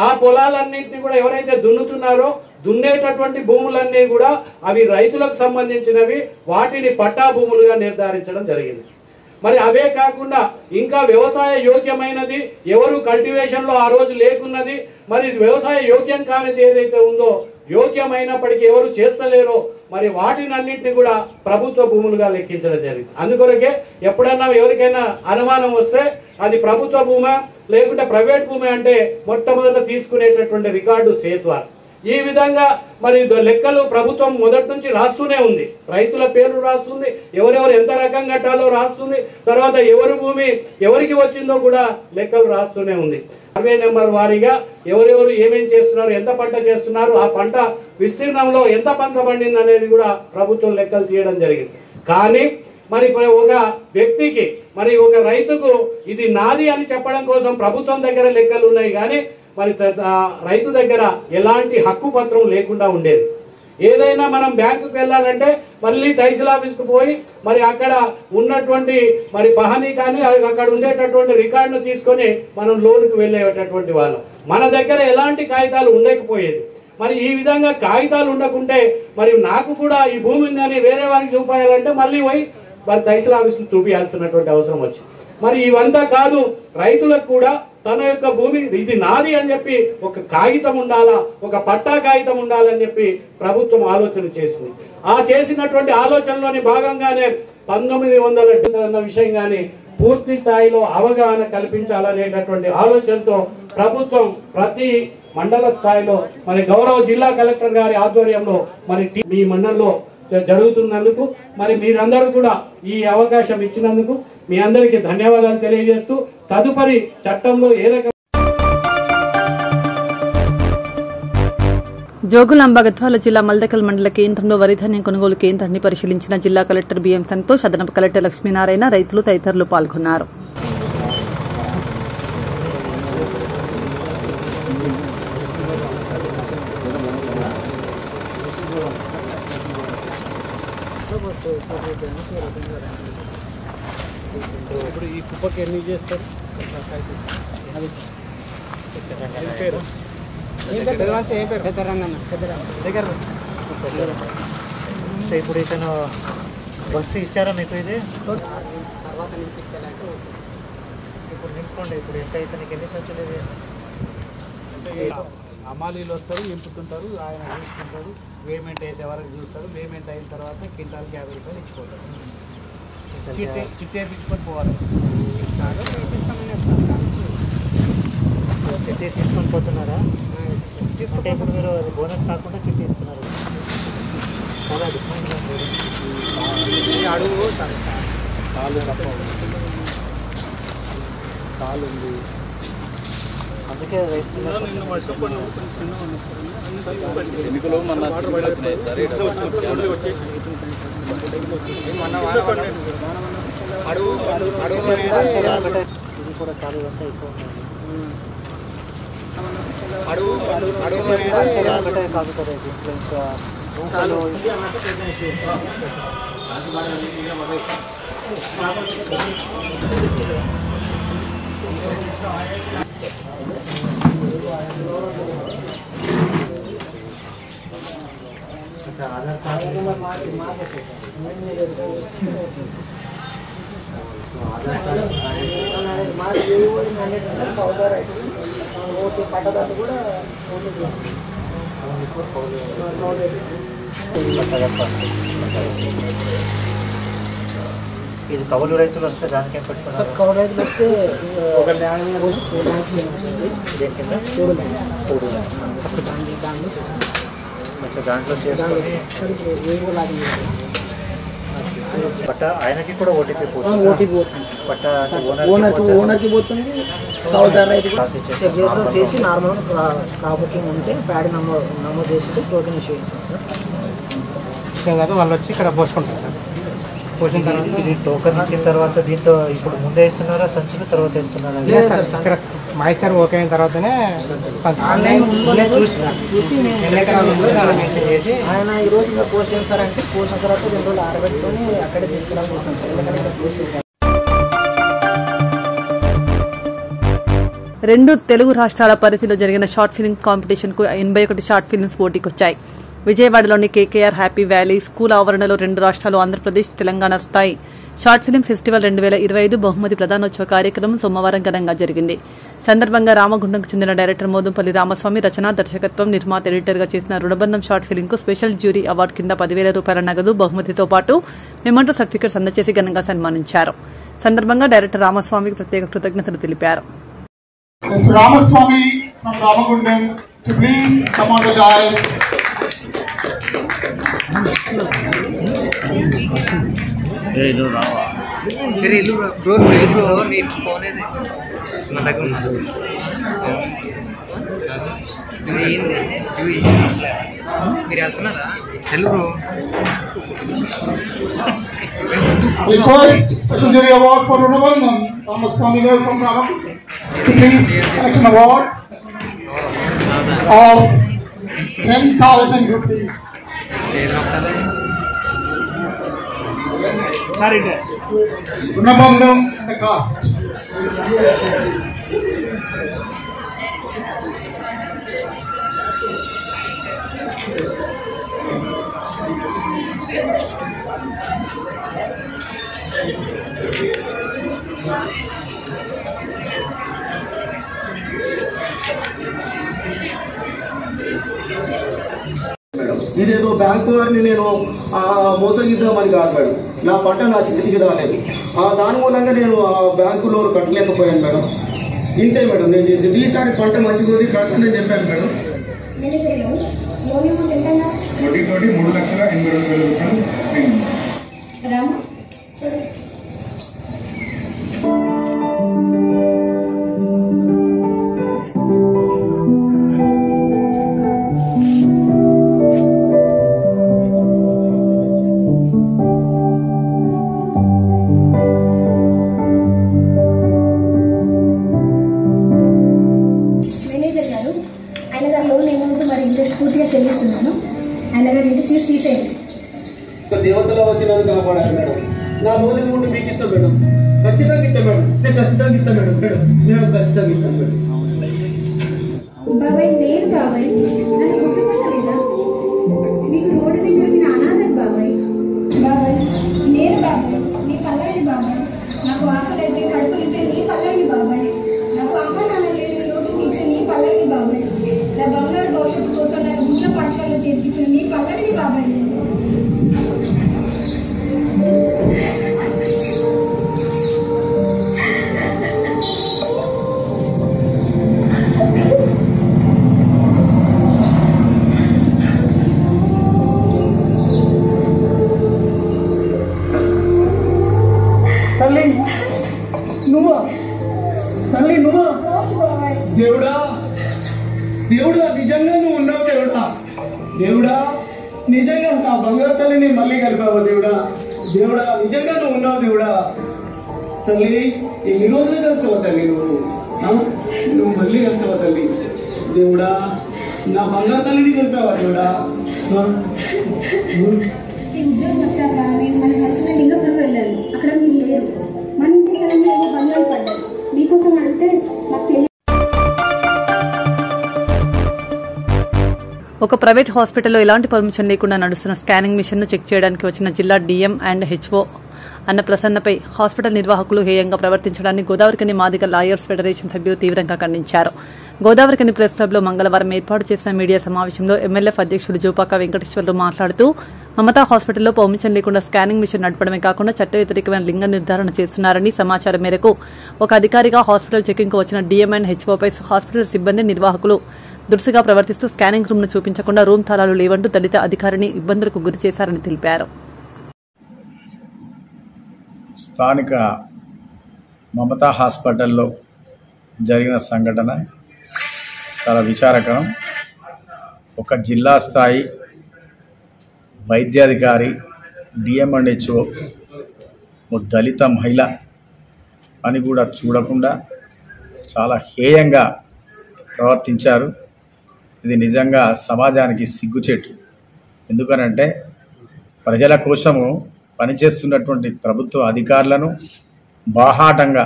ఆ పొలాలన్నింటినీ కూడా ఎవరైతే దున్నుతున్నారో దున్నేటటువంటి భూములన్నీ కూడా అవి రైతులకు సంబంధించినవి, వాటిని పట్టా భూములుగా నిర్ధారించడం జరిగింది. మరి అవే కాకుండా ఇంకా వ్యవసాయ యోగ్యమైనది ఎవరు కల్టివేషన్లో ఆ రోజు లేకున్నది, మరి వ్యవసాయ యోగ్యం కానిది ఏదైతే ఉందో యోగ్యమైనప్పటికీ ఎవరు చేస్తలేరో మరి వాటినన్నింటినీ కూడా ప్రభుత్వ భూములుగా లెక్కించడం జరిగింది. అందుకొరకే ఎప్పుడన్నా ఎవరికైనా అనుమానం వస్తే అది ప్రభుత్వ భూమా లేకుంటే ప్రైవేట్ భూమి అంటే మొట్టమొదట తీసుకునేటటువంటి రికార్డు సేత్వార్. ఈ విధంగా మరి లెక్కలు ప్రభుత్వం మొదటి నుంచి రాస్తూనే ఉంది. రైతుల పేర్లు రాస్తుంది, ఎవరెవరు ఎంత రకం కట్టాలో రాస్తుంది, తర్వాత ఎవరి భూమి ఎవరికి వచ్చిందో కూడా లెక్కలు రాస్తూనే ఉంది. సర్వే నెంబర్ వారీగా ఎవరెవరు ఏమేం చేస్తున్నారు, ఎంత పంట చేస్తున్నారు, ఆ పంట విస్తీర్ణంలో ఎంత పంట పండింది అనేది కూడా ప్రభుత్వం లెక్కలు తీయడం జరిగింది. కానీ మరి ఒక వ్యక్తికి మరి ఒక రైతుకు ఇది నాది అని చెప్పడం కోసం ప్రభుత్వం దగ్గర లెక్కలు ఉన్నాయి, కానీ మరి రైతు దగ్గర ఎలాంటి హక్కు పత్రం లేకుండా ఉండేది. ఏదైనా మనం బ్యాంకుకు వెళ్ళాలంటే మళ్ళీ తహసీల్ ఆఫీస్కు పోయి మరి అక్కడ ఉన్నటువంటి మరి పహనీ కానీ అక్కడ ఉండేటటువంటి రికార్డును తీసుకొని మనం లోన్కు వెళ్ళేటటువంటి వాళ్ళం. మన దగ్గర ఎలాంటి కాగితాలు ఉండకపోయేది. మరి ఈ విధంగా కాగితాలు ఉండకుంటే మరి నాకు కూడా ఈ భూమి ఉందని వేరే వారికి చూపాయాలంటే మళ్ళీ పోయి మరి తహసీల్ ఆఫీస్కి చూపించాల్సినటువంటి అవసరం వచ్చింది. మరి ఇవంతా కాదు, రైతులకు కూడా తన యొక్క భూమి ఇది నాది అని చెప్పి ఒక కాగితం ఉండాలా, ఒక పట్టా కాగితం ఉండాలని చెప్పి ప్రభుత్వం ఆలోచన చేసింది. ఆ చేసినటువంటి ఆలోచనలోని భాగంగానే 1900 అన్న విషయం కానీ పూర్తి స్థాయిలో అవగాహన కల్పించాలనేటటువంటి ఆలోచనతో ప్రభుత్వం ప్రతి మండల స్థాయిలో మరి గౌరవ జిల్లా కలెక్టర్ గారి ఆధ్వర్యంలో మరి మీ మండలంలో జరుగుతున్నందుకు మరి మీరందరూ కూడా ఈ అవకాశం ఇచ్చినందుకు మీ అందరికీ ధన్యవాదాలు తెలియజేస్తూ తదుపరి చట్టంలో ఏ రకం జోగులాంబ గద్వాల జిల్లా మల్దకల్ మండల కేంద్రంలో వరి ధాన్యం కొనుగోలు కేంద్రాన్ని పరిశీలించిన జిల్లా కలెక్టర్ బిఎం సంతోష్, అదనపు కలెక్టర్ లక్ష్మీనారాయణ, రైతులు తదితరులు పాల్గొన్నారు. ఇప్పుడు ఈ కుప్పకి ఎన్ని చేస్తారు? ఇప్పుడు ఇతను బస్సు ఇచ్చారా మీకు? ఇది ఇప్పుడు నింపుకోండి. ఇప్పుడు ఎంత ఇతనికి ఎన్ని సంచులు? అమాలీలు వస్తారు, ఇంపుతుంటారు, ఆయన చూసుకుంటారు, పేమెంట్ అయితే వరకు చూస్తారు. పేమెంట్ అయిన తర్వాత క్వింటాల్కి 50 రూపాయలు ఇచ్చిపోతారు. చిట్టి వేయించుకొని పోవాలి. చిట్టి తీసుకొని పోతున్నారా? అంటే ఇప్పుడు మీరు బోనస్ కాకుండా చిట్టి ఇస్తున్నారు. చాలా డిఫరెంట్ అడుగు కాలు తప్ప కాలు ఉంది. అందుకే ఎన్నికలు మన సార్ ఇది కూడా చాలా ఇదంతా ఎక్కువ ఒకటే కాదు కదా దీంట్లో ఇంకా ఆధార్ కార్డు ఇది కౌలు రైతులు వస్తే దానికేం పెట్టుకున్నారు? కౌలు రైతులు వస్తే ఒక ల్యాండ్ మీద దాంట్లో చేసుకొని పట్ట ఆయనకి కూడా ఓటీపీ పోతుంది. పట్ట ఓనర్కి పోతుంది, కౌలుదారు రైతు చెక్ చేసి నార్మల్ బుకింగ్ ఉంటే ప్యాడ్ నమోదు చేసి టోకెన్ ఇష్యూ చేస్తాం సార్. వాళ్ళు వచ్చి ఇక్కడ పోసుకుంటారు సార్. పోసిన తర్వాత ఇది టోకెన్ ఇచ్చిన తర్వాత దీంతో ఇప్పుడు ముందే ఇస్తున్నారా సంచులు తర్వాత ఇస్తున్నారా? లేదు సార్, మాయిశ్చర్ ఓకే అయిన తర్వాతనే చూసి ఆయన ఈరోజు ఇంకా పోస్ట్ చేయండి సార్ అంటే పోసిన తర్వాత 2 రోజులు ఆరబెట్టుకొని అక్కడే తీసుకురావాలి. 2 తెలుగు రాష్ట్రాల పరిధిలో జరిగిన షార్ట్ ఫిల్మ్ కాంపిటీషన్ కు 81 షార్ట్ ఫిల్మ్స్ పోటీకొచ్చాయి. విజయవాడలోని కేకేఆర్ హ్యాపీ వ్యాలీ స్కూల్ ఆవరణలో 2 రాష్ట్రాలు ఆంధ్రప్రదేశ్, తెలంగాణ స్థాయి షార్ట్ ఫిల్మ్ ఫెస్టివల్ 2025 బహుమతి ప్రదానోత్సవ కార్యక్రమం సోమవారం ఘనంగా జరిగింది. సందర్భంగా రామగుండంకు చెందిన డైరెక్టర్ మోదంపల్లి రామస్వామి రచన, దర్శకత్వం, నిర్మాత, ఎడిటర్గా చేసిన రుణబంధం షార్ట్ ఫిల్మ్కు స్పెషల్ జ్యూరీ అవార్డు కింద 10,000 రూపాయల నగదు బహుమతితో పాటు మెమంటో సర్టిఫికెట్స్ అందజేసి ఘనంగా సన్మానించారు. సందర్భంగా డైరెక్టర్ రామస్వామికి ప్రత్యేక కృతజ్ఞతలు తెలిపారు. Mr. Ramaswamy from Ramagundam to please come on the dais. Hey, no, Rama. Very low, bro. Need phone is it? Not Hello, Request special jury award for Runabandham Ramaswamy from Ramagundam to please collect an award of 10,000 rupees. రుణబంధం and cost. ఇదేదో bank వారిని నేను మోసగిద్దామని కాదు madam. నా పంట నా చేతికి రాలేదు. దాని మూలంగా నేను ఆ బ్యాంకు లోన్ కట్టలేకపోయాను మేడం. ఇంతే మేడం నేను చేసింది. ఈసారి పంట మంచిగా కట్టని చెప్పాను మేడం. వడ్డీతోటి 3,82,000 రూపాయలు. దేవతలో వచ్చి నన్ను కాపాడారు మేడం. నా లోన్ అమౌంట్ మీకు ఇస్తాను మేడం. ఖచ్చితంగా ఇస్తాను మేడం. నేను ఖచ్చితంగా ఇస్తాను మేడం. నేను ఖచ్చితంగా ఇస్తాను మేడం. బాబాయ్ నేను బాబాయ్ నన్ను గుర్తుపట్టలేదా? మీకు రోడ్డు మీద దొరికిన అనాథ బాబాయ్. బాబాయ్ నేను బాబాయ్ నీ పల్లవి బాబాయ్. నాకు ఆకలైతే కడుపులితే నీ పల్లవి బాబాయ్. నాకు అమ్మ నాన్న లేని లోటు ఇచ్చే నీ పల్లవి బాబాయ్. నా బంగారు భవిష్యత్తు కోసం నాకు గుడ్ల పాఠశాలలో చేర్పించిన నీ పల్లవిని బాబాయ్. తల్లి నువ్వా? తల్లి నువ్వా? దేవుడా దేవుడా నిజంగా నువ్వు ఉన్నావు దేవుడా. దేవుడా నిజంగా నా బంగారు తల్లిని మళ్ళీ కలిపావు దేవుడా. దేవుడా నిజంగా నువ్వు ఉన్నావు దేవుడా. తల్లి ఎన్ని రోజులు కలిసావు తల్లి నువ్వు మళ్ళీ కలిసావు తల్లి. దేవుడా నా బంగారు తల్లిని కలిపావా దేవుడా. ఉద్యోగం వచ్చాక నేను మన కలిసిన లింగపురం వెళ్ళాను. అక్కడ మీరు లేరు. మన ఇంటి స్థలంలో ఏదో బంగారు పడ్డారు. మీకోసం అడిగితే నాకు తెలియదు. ఒక ప్రైవేట్ హాస్పిటల్లో ఎలాంటి పర్మిషన్ లేకుండా నడుస్తున్న స్కానింగ్ మిషన్ను చెక్ చేయడానికి వచ్చిన జిల్లా డీఎం అండ్ హెచ్ఓ అన్న ప్రసన్నపై హాస్పిటల్ నిర్వాహకులు హేయంగా ప్రవర్తించడాన్ని గోదావరికని మాదిగ లాయర్స్ ఫెడరేషన్ సభ్యులు తీవ్రంగా ఖండించారు. గోదావరికని ప్రెస్ క్లబ్లో మంగళవారం ఏర్పాటు చేసిన మీడియా సమావేశంలో ఎమ్మెల్యేఫ్ అధ్యక్షులు జూపాక వెంకటేశ్వర్లు మాట్లాడుతూ మమతా హాస్పిటల్లో పర్మిషన్ లేకుండా స్కానింగ్ మిషన్ నడపడమే కాకుండా చట్ట వ్యతిరేకమైన లింగ నిర్ధారణ చేస్తున్నారని సమాచారం మేరకు ఒక అధికారిగా హాస్పిటల్ చెకింగ్కు వచ్చిన డీఎం అండ్ హెచ్ఓపై హాస్పిటల్ సిబ్బంది నిర్వాహకులు దురుసుగా ప్రవర్తిస్తూ స్కానింగ్ రూమ్ను చూపించకుండా రూమ్ తాళాలు లేవంటూ దళిత అధికారిని ఇబ్బందులకు గురి చేశారని తెలిపారు. స్థానిక మమతా హాస్పిటల్లో జరిగిన సంఘటన చాలా విచారకరం. ఒక జిల్లా స్థాయి వైద్యాధికారి డిఎం అండ్ హెచ్ఓ దళిత మహిళ అని కూడా చూడకుండా చాలా హేయంగా ప్రవర్తించారు. ఇది నిజంగా సమాజానికి సిగ్గుచేటు. ఎందుకనంటే ప్రజల కోసము పనిచేస్తున్నటువంటి ప్రభుత్వ అధికారులను బాహాటంగా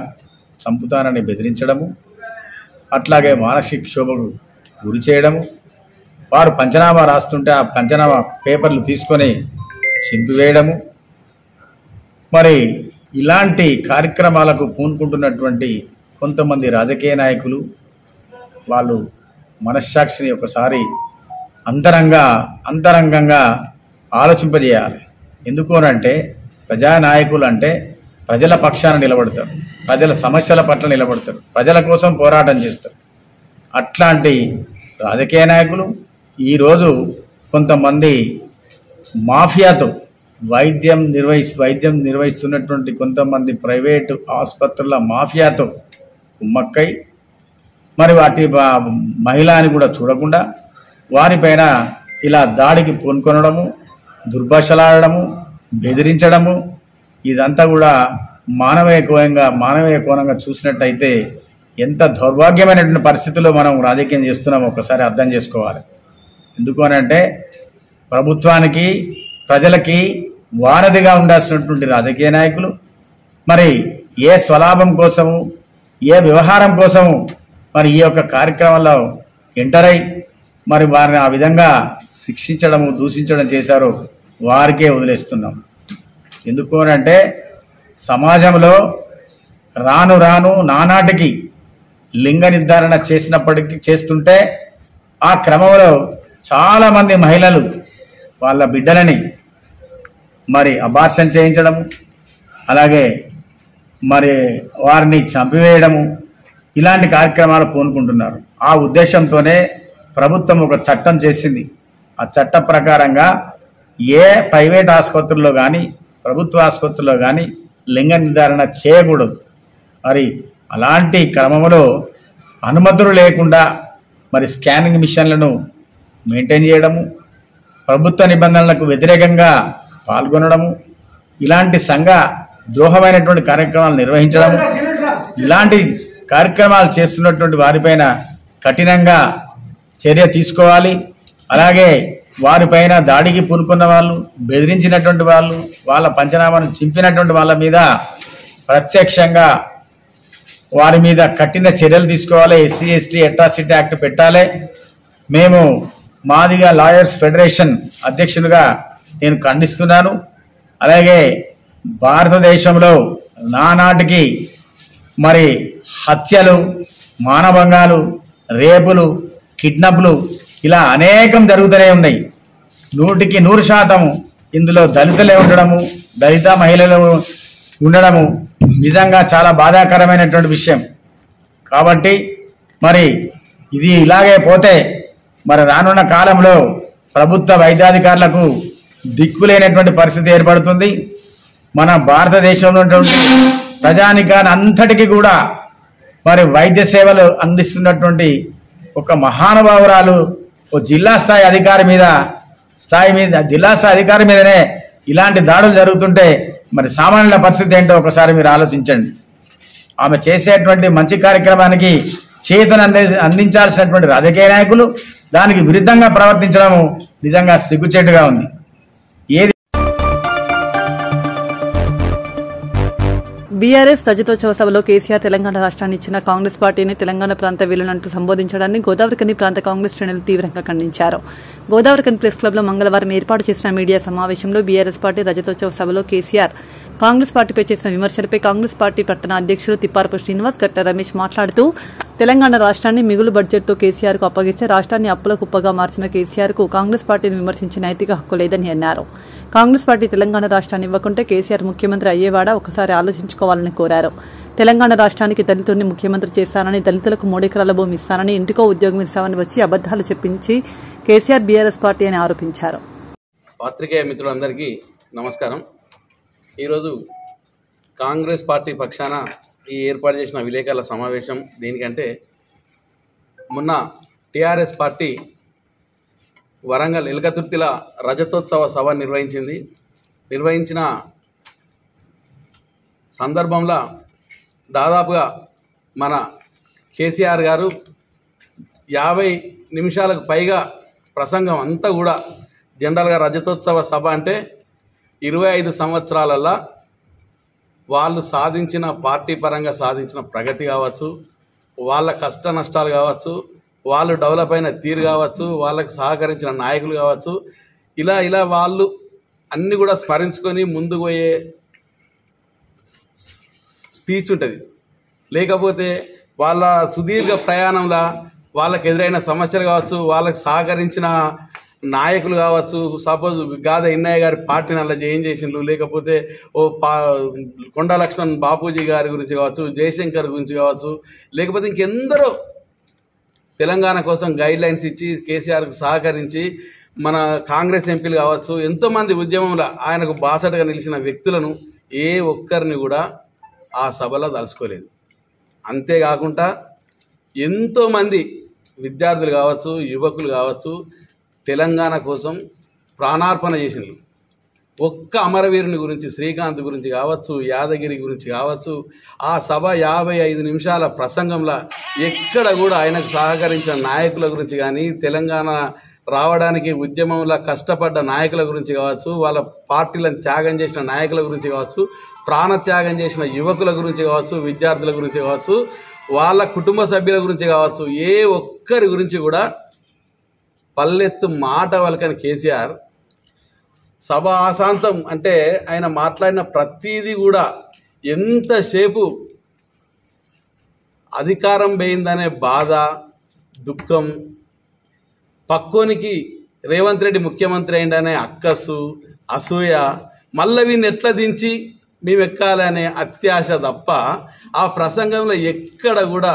చంపుతానని బెదిరించడము, అట్లాగే మానసిక క్షోభకు గురి చేయడము, వారు పంచనామా రాస్తుంటే ఆ పంచనామా పేపర్లు తీసుకొని చింపివేయడము, మరి ఇలాంటి కార్యక్రమాలకు పూనుకుంటున్నటువంటి కొంతమంది రాజకీయ నాయకులు వాళ్ళు మనస్సాక్షిని ఒకసారి అంతరంగంగా ఆలోచింపజేయాలి. ఎందుకు అనంటే ప్రజానాయకులు అంటే ప్రజల పక్షాన నిలబడతారు, ప్రజల సమస్యల పట్ల నిలబడతారు, ప్రజల కోసం పోరాటం చేస్తారు. అట్లాంటి రాజకీయ నాయకులు ఈరోజు కొంతమంది మాఫియాతో వైద్యం నిర్వహిస్తున్నటువంటి కొంతమంది ప్రైవేటు ఆసుపత్రుల మాఫియాతో కుమ్మక్కై మరి వాటి మహిళ అని కూడా చూడకుండా వారిపైన ఇలా దాడికి పూనుకొనడము, దుర్భాషలాడము, బెదిరించడము, ఇదంతా కూడా మానవీయ కోణంగా చూసినట్టయితే ఎంత దౌర్భాగ్యమైనటువంటి పరిస్థితుల్లో మనం రాజకీయం చేస్తున్నామో ఒకసారి అర్థం చేసుకోవాలి. ఎందుకు అనంటే ప్రభుత్వానికి ప్రజలకి వారధిగా ఉండాల్సినటువంటి రాజకీయ నాయకులు మరి ఏ స్వలాభం కోసము ఏ వ్యవహారం కోసము మరి ఈ యొక్క కార్యక్రమంలో ఎంటర్ అయి మరి వారిని ఆ విధంగా శిక్షించడము దూషించడం చేశారో వారికే వదిలేస్తున్నాం. ఎందుకు అంటే సమాజంలో రాను రాను నానాటికి లింగ నిర్ధారణ చేస్తుంటే ఆ క్రమంలో చాలామంది మహిళలు వాళ్ళ బిడ్డలని మరి అబార్షన్ చేయించడము, అలాగే మరి వారిని చంపివేయడము, ఇలాంటి కార్యక్రమాలు పూనుకుంటున్నారు. ఆ ఉద్దేశంతోనే ప్రభుత్వం ఒక చట్టం చేసింది. ఆ చట్ట ప్రకారంగా ఏ ప్రైవేట్ ఆసుపత్రుల్లో కానీ ప్రభుత్వ ఆసుపత్రుల్లో కానీ లింగ నిర్ధారణ చేయకూడదు. మరి అలాంటి క్రమంలో అనుమతులు లేకుండా మరి స్కానింగ్ మిషన్లను మెయింటైన్ చేయడము, ప్రభుత్వ నిబంధనలకు వ్యతిరేకంగా పాల్గొనడము, ఇలాంటి సంఘ ద్రోహమైనటువంటి కార్యక్రమాలు నిర్వహించడము, ఇలాంటి కార్యక్రమాలు చేస్తున్నటువంటి వారిపైన కఠినంగా చర్య తీసుకోవాలి. అలాగే వారిపైన దాడికి పూనుకున్న వాళ్ళు, బెదిరించినటువంటి వాళ్ళు, వాళ్ళ పంచనామాను చింపినటువంటి వాళ్ళ మీద ప్రత్యక్షంగా వారి మీద కఠిన చర్యలు తీసుకోవాలి. ఎస్సీ ఎస్టీ అట్రాసిటీ యాక్ట్ పెట్టాలి. మేము మాదిగా లాయర్స్ ఫెడరేషన్ అధ్యక్షునిగా నేను ఖండిస్తున్నాను. అలాగే భారతదేశంలో నానాటికి మరి హత్యలు, మానభంగాలు, రేపులు, కిడ్నాప్లు ఇలా అనేకం జరుగుతూనే ఉన్నాయి. 100కి 100% ఇందులో దళితులే ఉండడము, దళిత మహిళలు ఉండడము నిజంగా చాలా బాధాకరమైనటువంటి విషయం. కాబట్టి మరి ఇది ఇలాగే పోతే మరి రానున్న కాలంలో ప్రభుత్వ వైద్యాధికారులకు దిక్కులేనటువంటి పరిస్థితి ఏర్పడుతుంది. మన భారతదేశంలో ఉన్నటువంటి ప్రజానికాన్ని అంతటికీ కూడా మరి వైద్య సేవలు అందిస్తున్నటువంటి ఒక మహానుభావురాలు ఓ జిల్లా స్థాయి అధికారి మీదనే ఇలాంటి దాడులు జరుగుతుంటే మరి సామాన్యుల పరిస్థితి ఏంటో ఒకసారి మీరు ఆలోచించండి. ఆమె చేసేటువంటి మంచి కార్యక్రమానికి చేతను అందించాల్సినటువంటి రాజకీయ నాయకులు దానికి విరుద్ధంగా ప్రవర్తించడం నిజంగా సిగ్గుచేటుగా ఉంది. బీఆర్ఎస్ రజతోత్సవ సభలో కేసీఆర్ తెలంగాణ రాష్ట్రాన్ని ఇచ్చిన కాంగ్రెస్ పార్టీని తెలంగాణ ప్రాంత వీలునంటూ సంబోధించడాన్ని గోదావరికని ప్రాంత కాంగ్రెస్ శ్రేణులు తీవ్రంగా ఖండించారు. గోదావరికని ప్రెస్ క్లబ్లో మంగళవారం ఏర్పాటు చేసిన మీడియా సమావేశంలో బీఆర్ఎస్ పార్టీ రజతోత్సవ సభలో కేసీఆర్ కాంగ్రెస్ పార్టీపై చేసిన విమర్శలపై కాంగ్రెస్ పార్టీ పట్టణ అధ్యక్షులు తిప్పారపు శ్రీనివాస్, గట్ట రమేష్ మాట్లాడుతూ తెలంగాణ రాష్ట్రాన్ని మిగులు బడ్జెట్తో కేసీఆర్కు అప్పగిస్తే రాష్ట్రాన్ని అప్పుల కుప్పగా మార్చిన కేసీఆర్కు కాంగ్రెస్ పార్టీని విమర్శించే నైతిక హక్కు లేదని అన్నారు. కాంగ్రెస్ పార్టీ తెలంగాణ రాష్ట్రాన్ని ఇవ్వకుంటే కేసీఆర్ ముఖ్యమంత్రి అయ్యేవాడా ఒకసారి ఆలోచించుకోవాలని కోరారు. తెలంగాణ రాష్ట్రానికి దళితుడిని ముఖ్యమంత్రి చేస్తానని, దళితులకు 3 ఎకరాల భూమి ఇస్తానని, ఇంటికో ఉద్యోగం ఇస్తామని వచ్చి అబద్దాలు చెప్పించి కేసీఆర్ బీఆర్ఎస్ పార్టీ అని ఆరోపించారు. పాత్రికేయ మిత్రులందరికీ నమస్కారం. ఈరోజు కాంగ్రెస్ పార్టీ పక్షాన ఈ ఏర్పాటు చేసిన విలేకరుల సమావేశం దేనికంటే, మొన్న టీఆర్ఎస్ పార్టీ వరంగల్ ఎలుకతుర్తిల రజతోత్సవ సభ నిర్వహించిన సందర్భంలో దాదాపుగా మన కేసీఆర్ గారు 50 నిమిషాలకు పైగా ప్రసంగం అంతా కూడా జనరల్గా రజతోత్సవ సభ అంటే 25 సంవత్సరాలలో వాళ్ళు సాధించిన పార్టీ పరంగా సాధించిన ప్రగతి కావచ్చు, వాళ్ళ కష్ట నష్టాలు కావచ్చు, వాళ్ళు డెవలప్ అయిన తీరు కావచ్చు, వాళ్ళకు సహకరించిన నాయకులు కావచ్చు, ఇలా వాళ్ళు అన్నీ కూడా స్మరించుకొని ముందుకు పోయే స్పీచ్ ఉంటుంది. లేకపోతే వాళ్ళ సుదీర్ఘ ప్రయాణంలో వాళ్ళకి ఎదురైన సమస్యలు కావచ్చు, వాళ్ళకి సహకరించిన నాయకులు కావచ్చు, సపోజ్ గాద ఇన్నయ్య గారి పార్టీని అలా ఏం చేసిండ్రు, లేకపోతే కొండా లక్ష్మణ్ బాపూజీ గారి గురించి కావచ్చు, జయశంకర్ గురించి కావచ్చు, లేకపోతే ఇంకెందరో తెలంగాణ కోసం గైడ్ లైన్స్ ఇచ్చి కేసీఆర్కు సహకరించి మన కాంగ్రెస్ ఎంపీలు కావచ్చు, ఎంతోమంది ఉద్యమంలో ఆయనకు బాసటగా నిలిచిన వ్యక్తులను ఏ ఒక్కరిని కూడా ఆ సభలో తలుచుకోలేదు. అంతేకాకుండా ఎంతోమంది విద్యార్థులు కావచ్చు, యువకులు కావచ్చు తెలంగాణ కోసం ప్రాణార్పణ చేసినారు. ఒక్క అమరవీరుని గురించి, శ్రీకాంత్ గురించి కావచ్చు, యాదగిరి గురించి కావచ్చు, ఆ సభ 55 నిమిషాల ప్రసంగంలో ఎక్కడ కూడా ఆయనకు సహకరించిన నాయకుల గురించి కానీ, తెలంగాణ రావడానికి ఉద్యమంలో కష్టపడ్డ నాయకుల గురించి కావచ్చు, వాళ్ళ పార్టీలను త్యాగం చేసిన నాయకుల గురించి కావచ్చు, ప్రాణత్యాగం చేసిన యువకుల గురించి కావచ్చు, విద్యార్థుల గురించి కావచ్చు, వాళ్ళ కుటుంబ సభ్యుల గురించి కావచ్చు, ఏ ఒక్కరి గురించి కూడా పల్లెత్తు మాట వలకని కేసీఆర్ సభ ఆశాంతం అంటే ఆయన మాట్లాడిన ప్రతీది కూడా ఎంతసేపు అధికారం పోయిందనే బాధ, దుఃఖం, పక్కోనికి రేవంత్ రెడ్డి ముఖ్యమంత్రి అయిందనే అక్కసు, అసూయ, మళ్ళీ వీడిని ఎట్లా దించి మేము ఎక్కాలనే అత్యాశ తప్ప ఆ ప్రసంగంలో ఎక్కడ కూడా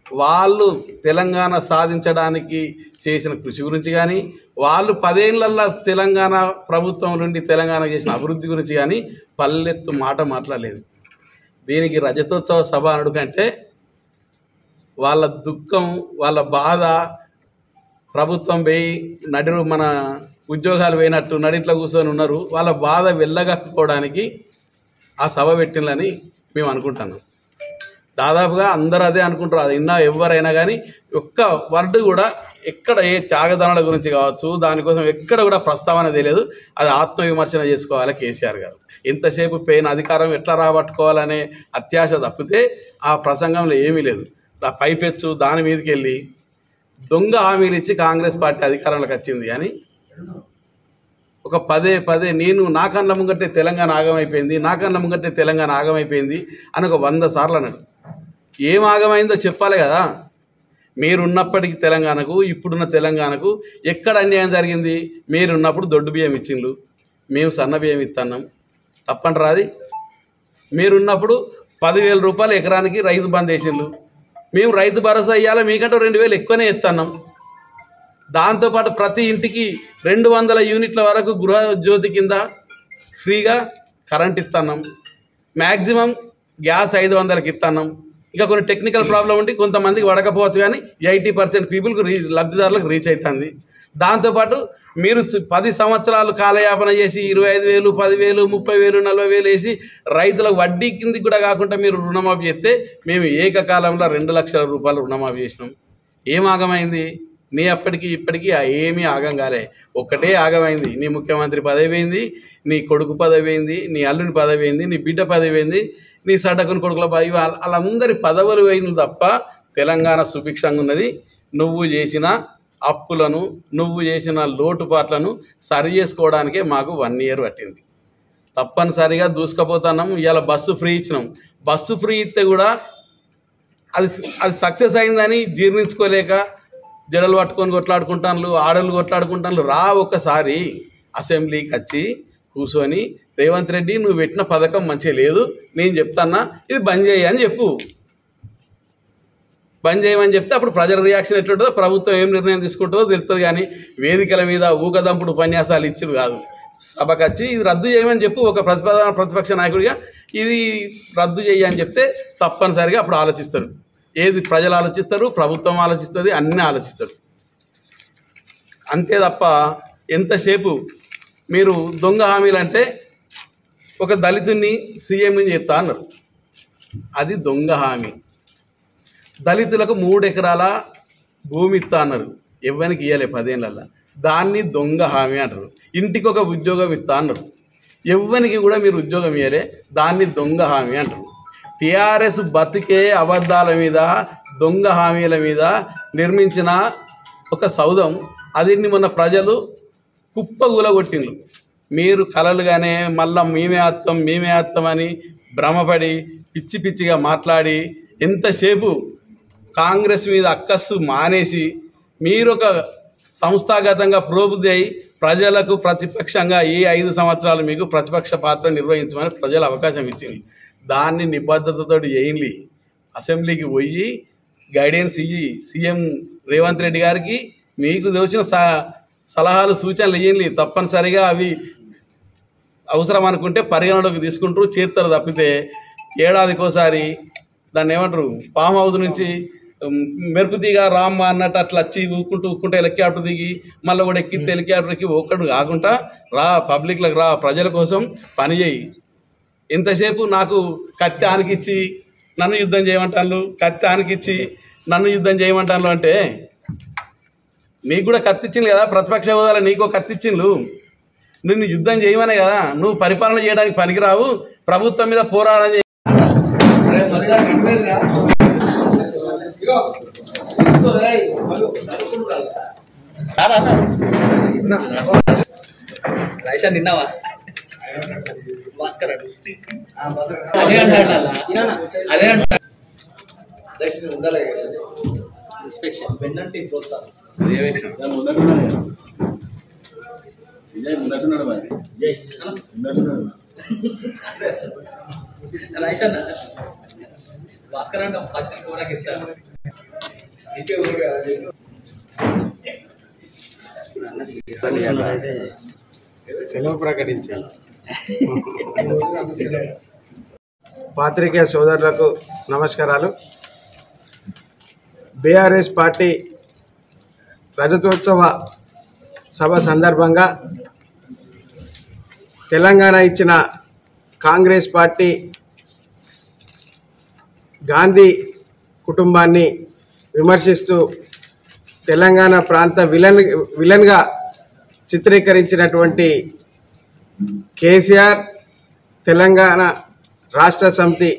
వాళ్ళు తెలంగాణ సాధించడానికి చేసిన కృషి గురించి కానీ, వాళ్ళు 10 ఏళ్లలో తెలంగాణ ప్రభుత్వం నుండి తెలంగాణ చేసిన అభివృద్ధి గురించి కానీ పల్లెత్తు మాట మాట్లాడలేదు. దీనికి రజతోత్సవ సభ అనడు కంటే వాళ్ళ దుఃఖం, వాళ్ళ బాధ, ప్రభుత్వం పోయి నడిరు మన ఉద్యోగాలు పోయినట్టు నడింట్లో కూర్చొని ఉన్నారు, వాళ్ళ బాధ వెళ్ళగక్కుకోవడానికి ఆ సభ పెట్టిందని మేము అనుకుంటున్నాం. దాదాపుగా అందరూ అదే అనుకుంటారు. అది ఇన్నా ఎవరైనా కానీ ఒక్క వర్డ్ కూడా ఎక్కడ ఏ త్యాగదానాల గురించి కావచ్చు దానికోసం ఎక్కడ కూడా ప్రస్తావన తెలియదు. అది ఆత్మవిమర్శన చేసుకోవాలి కేసీఆర్ గారు. ఎంతసేపు పోయిన అధికారం ఎట్లా రాబట్టుకోవాలనే అత్యాశ తప్పితే ఆ ప్రసంగంలో ఏమీ లేదు. ఆ పైపెచ్చు దాని మీదకి వెళ్ళి దొంగ హామీలు ఇచ్చి కాంగ్రెస్ పార్టీ అధికారంలోకి వచ్చింది అని ఒక పదే నేను నా కళ్ళ ముంగట్టే తెలంగాణ ఆగమైపోయింది, నా కళ్ళ ముంగట్టే తెలంగాణ ఆగమైపోయింది అని ఒక 100 సార్లు అన్నాడు. ఏం ఆగమైందో చెప్పాలి కదా. మీరున్నప్పటికీ తెలంగాణకు, ఇప్పుడున్న తెలంగాణకు ఎక్కడ అన్యాయం జరిగింది? మీరున్నప్పుడు దొడ్డు బియ్యం ఇచ్చిండ్రు, మేము సన్న బియ్యం ఇస్తున్నాం, తప్పంటారా? అది మీరున్నప్పుడు 10,000 రూపాయలు ఎకరానికి రైతు బంద్ వేసిండ్రు, మేము రైతు భరోసా ఇవ్వాలి మీకంటే 2,000 ఎక్కువనే ఇస్తున్నాం. దాంతోపాటు ప్రతి ఇంటికి 200 యూనిట్ల వరకు గృహ జ్యోతి కింద ఫ్రీగా కరెంట్ ఇస్తున్నాం. మ్యాక్సిమం గ్యాస్ 500కి ఇస్తున్నాం. ఇంకా కొన్ని టెక్నికల్ ప్రాబ్లం ఉంటే కొంతమందికి పడకపోవచ్చు కానీ 80% పీపుల్కి లబ్ధిదారులకు రీచ్ అవుతుంది. దాంతోపాటు మీరు 10 సంవత్సరాలు కాలయాపన చేసి 25,000, 10,000, 30,000, 40,000 వేసి రైతులకు వడ్డీ కిందికి కూడా కాకుండా మీరు రుణమాఫీ చేస్తే మేము ఏకకాలంలో 2 లక్షల రూపాయలు రుణమాఫీ చేసినాం. ఏం ఆగమైంది? నీ అప్పటికి ఇప్పటికీ ఏమీ ఆగం కాలే. ఒక్కటే ఆగమైంది, నీ ముఖ్యమంత్రి పదవి అయింది, నీ కొడుకు పదవి అయింది, నీ అల్లుని పదవి అయింది, నీ బిడ్డ పదవి అయింది, నీ సడకుని కొడుకుల పదవి, వాళ్ళందరి పదవులు అయిన తప్ప తెలంగాణ సుభిక్షంగా ఉన్నది. నువ్వు చేసిన అప్పులను, నువ్వు చేసిన లోటుపాట్లను సరి చేసుకోవడానికే మాకు 1 year పట్టింది. తప్పనిసరిగా దూసుకుపోతున్నాం. ఇవాళ బస్సు ఫ్రీ ఇచ్చినాం. బస్సు ఫ్రీ ఇస్తే కూడా అది సక్సెస్ అయిందని జీర్ణించుకోలేక జడలు పట్టుకొని కొట్లాడుకుంటాను, ఆడలు కొట్లాడుకుంటాను. రా ఒక్కసారి అసెంబ్లీకి వచ్చి కూర్చొని రేవంత్ రెడ్డి నువ్వు పెట్టిన పథకం మంచిగా లేదు, నేను చెప్తాన్నా ఇది బంద్ చేయి అని చెప్పు. బంద్ చేయమని చెప్తే అప్పుడు ప్రజల రియాక్షన్ ఎట్లుంటుందో, ప్రభుత్వం ఏం నిర్ణయం తీసుకుంటుందో తెలుస్తుంది. కానీ వేదికల మీద ఊకదంపుడు ఉపన్యాసాలు ఇచ్చి కాదు, సభకు వచ్చి ఇది రద్దు చేయమని చెప్పు. ఒక ప్రతిపక్ష నాయకుడిగా ఇది రద్దు చేయని చెప్తే తప్పనిసరిగా అప్పుడు ఆలోచిస్తారు. ఏది ప్రజలు ఆలోచిస్తారు, ప్రభుత్వం ఆలోచిస్తుంది, అన్నీ ఆలోచిస్తారు. అంతే తప్ప ఎంతసేపు మీరు దొంగ హామీలు అంటే ఒక దళితుని సీఎంని చేస్తా అన్నారు, అది దొంగ హామీ. దళితులకు 3 ఎకరాల భూమి ఇస్తా అన్నారు, ఎవరికి ఇవ్వలే 10 ఏళ్ళల్లో, దాన్ని దొంగ హామీ అంటారు. ఇంటికి ఒక ఉద్యోగం ఇస్తా అన్నారు, ఎవరికి కూడా మీరు ఉద్యోగం ఇవ్వలే, దాన్ని దొంగ హామీ అంటారు. టీఆర్ఎస్ బతికే అబద్ధాల మీద, దొంగ హామీల మీద నిర్మించిన ఒక సౌధం, అది మొన్న ప్రజలు కుప్పగూలగొట్టిండ్రు. మీరు కలలుగానే మళ్ళా మేమే అత్తం అని భ్రమపడి పిచ్చి పిచ్చిగా మాట్లాడి ఎంతసేపు కాంగ్రెస్ మీద అక్కస్సు మానేసి మీరు ఒక సంస్థాగతంగా ప్రోబుద్ధి అయి ప్రజలకు ప్రతిపక్షంగా ఈ 5 సంవత్సరాలు మీకు ప్రతిపక్ష పాత్ర నిర్వహించమని ప్రజలు అవకాశం ఇచ్చింది. దాన్ని నిబద్ధతతో చేయండి. అసెంబ్లీకి పోయి గైడెన్స్ ఇయ్యి, సీఎం రేవంత్ రెడ్డి గారికి మీకు దోచిన సలహాలు సూచనలు ఇవ్వండి. తప్పనిసరిగా అవి అవసరం అనుకుంటే పరిగణలోకి తీసుకుంటారు, చేస్తారు. తప్పితే ఏడాదికోసారి దాన్ని ఏమంటారు, ఫామ్ హౌస్ నుంచి మెరుపు దిగా రామ్మ అన్నట్టు అట్లా వచ్చి ఊక్కుంటే హెలికాప్టర్ దిగి మళ్ళీ కూడా ఎక్కితే హెలికాప్టర్ ఎక్కి ఒక్కడు కాకుండా రా, పబ్లిక్లకు రా, ప్రజల కోసం పని చేయి. ఎంతసేపు నాకు కత్తి ఆనకిచ్చి నన్ను యుద్ధం చేయమంటాను, కత్తి ఆనకిచ్చి నన్ను యుద్ధం చేయమంటాను అంటే మీకు కూడా కత్తిచ్చింది కదా, ప్రతిపక్ష హోదాలో నీకో కత్తిచ్చిండ్లు. నిన్ను యుద్ధం చేయమనే కదా, నువ్వు పరిపాలన చేయడానికి పనికిరావు, ప్రభుత్వం మీద పోరాటం చేయ. నిన్నావా భాస్కర్ అదే ఇన్స్పెక్షన్ వెన్నంటి ప్రోత్సాహం రైషన్ భాస్కర్ అంటే పచ్చని కూరకి ఇస్తాను. సెలవు ప్రకటించాను. పాత్రికేయ సోదరులకు నమస్కారాలు. బీఆర్ఎస్ పార్టీ రజతోత్సవ సభ సందర్భంగా తెలంగాణ ఇచ్చిన కాంగ్రెస్ పార్టీ గాంధీ కుటుంబాన్ని విమర్శిస్తూ తెలంగాణ ప్రాంత విలన్గా చిత్రీకరించినటువంటి కేసీఆర్ తెలంగాణ రాష్ట్ర సమితి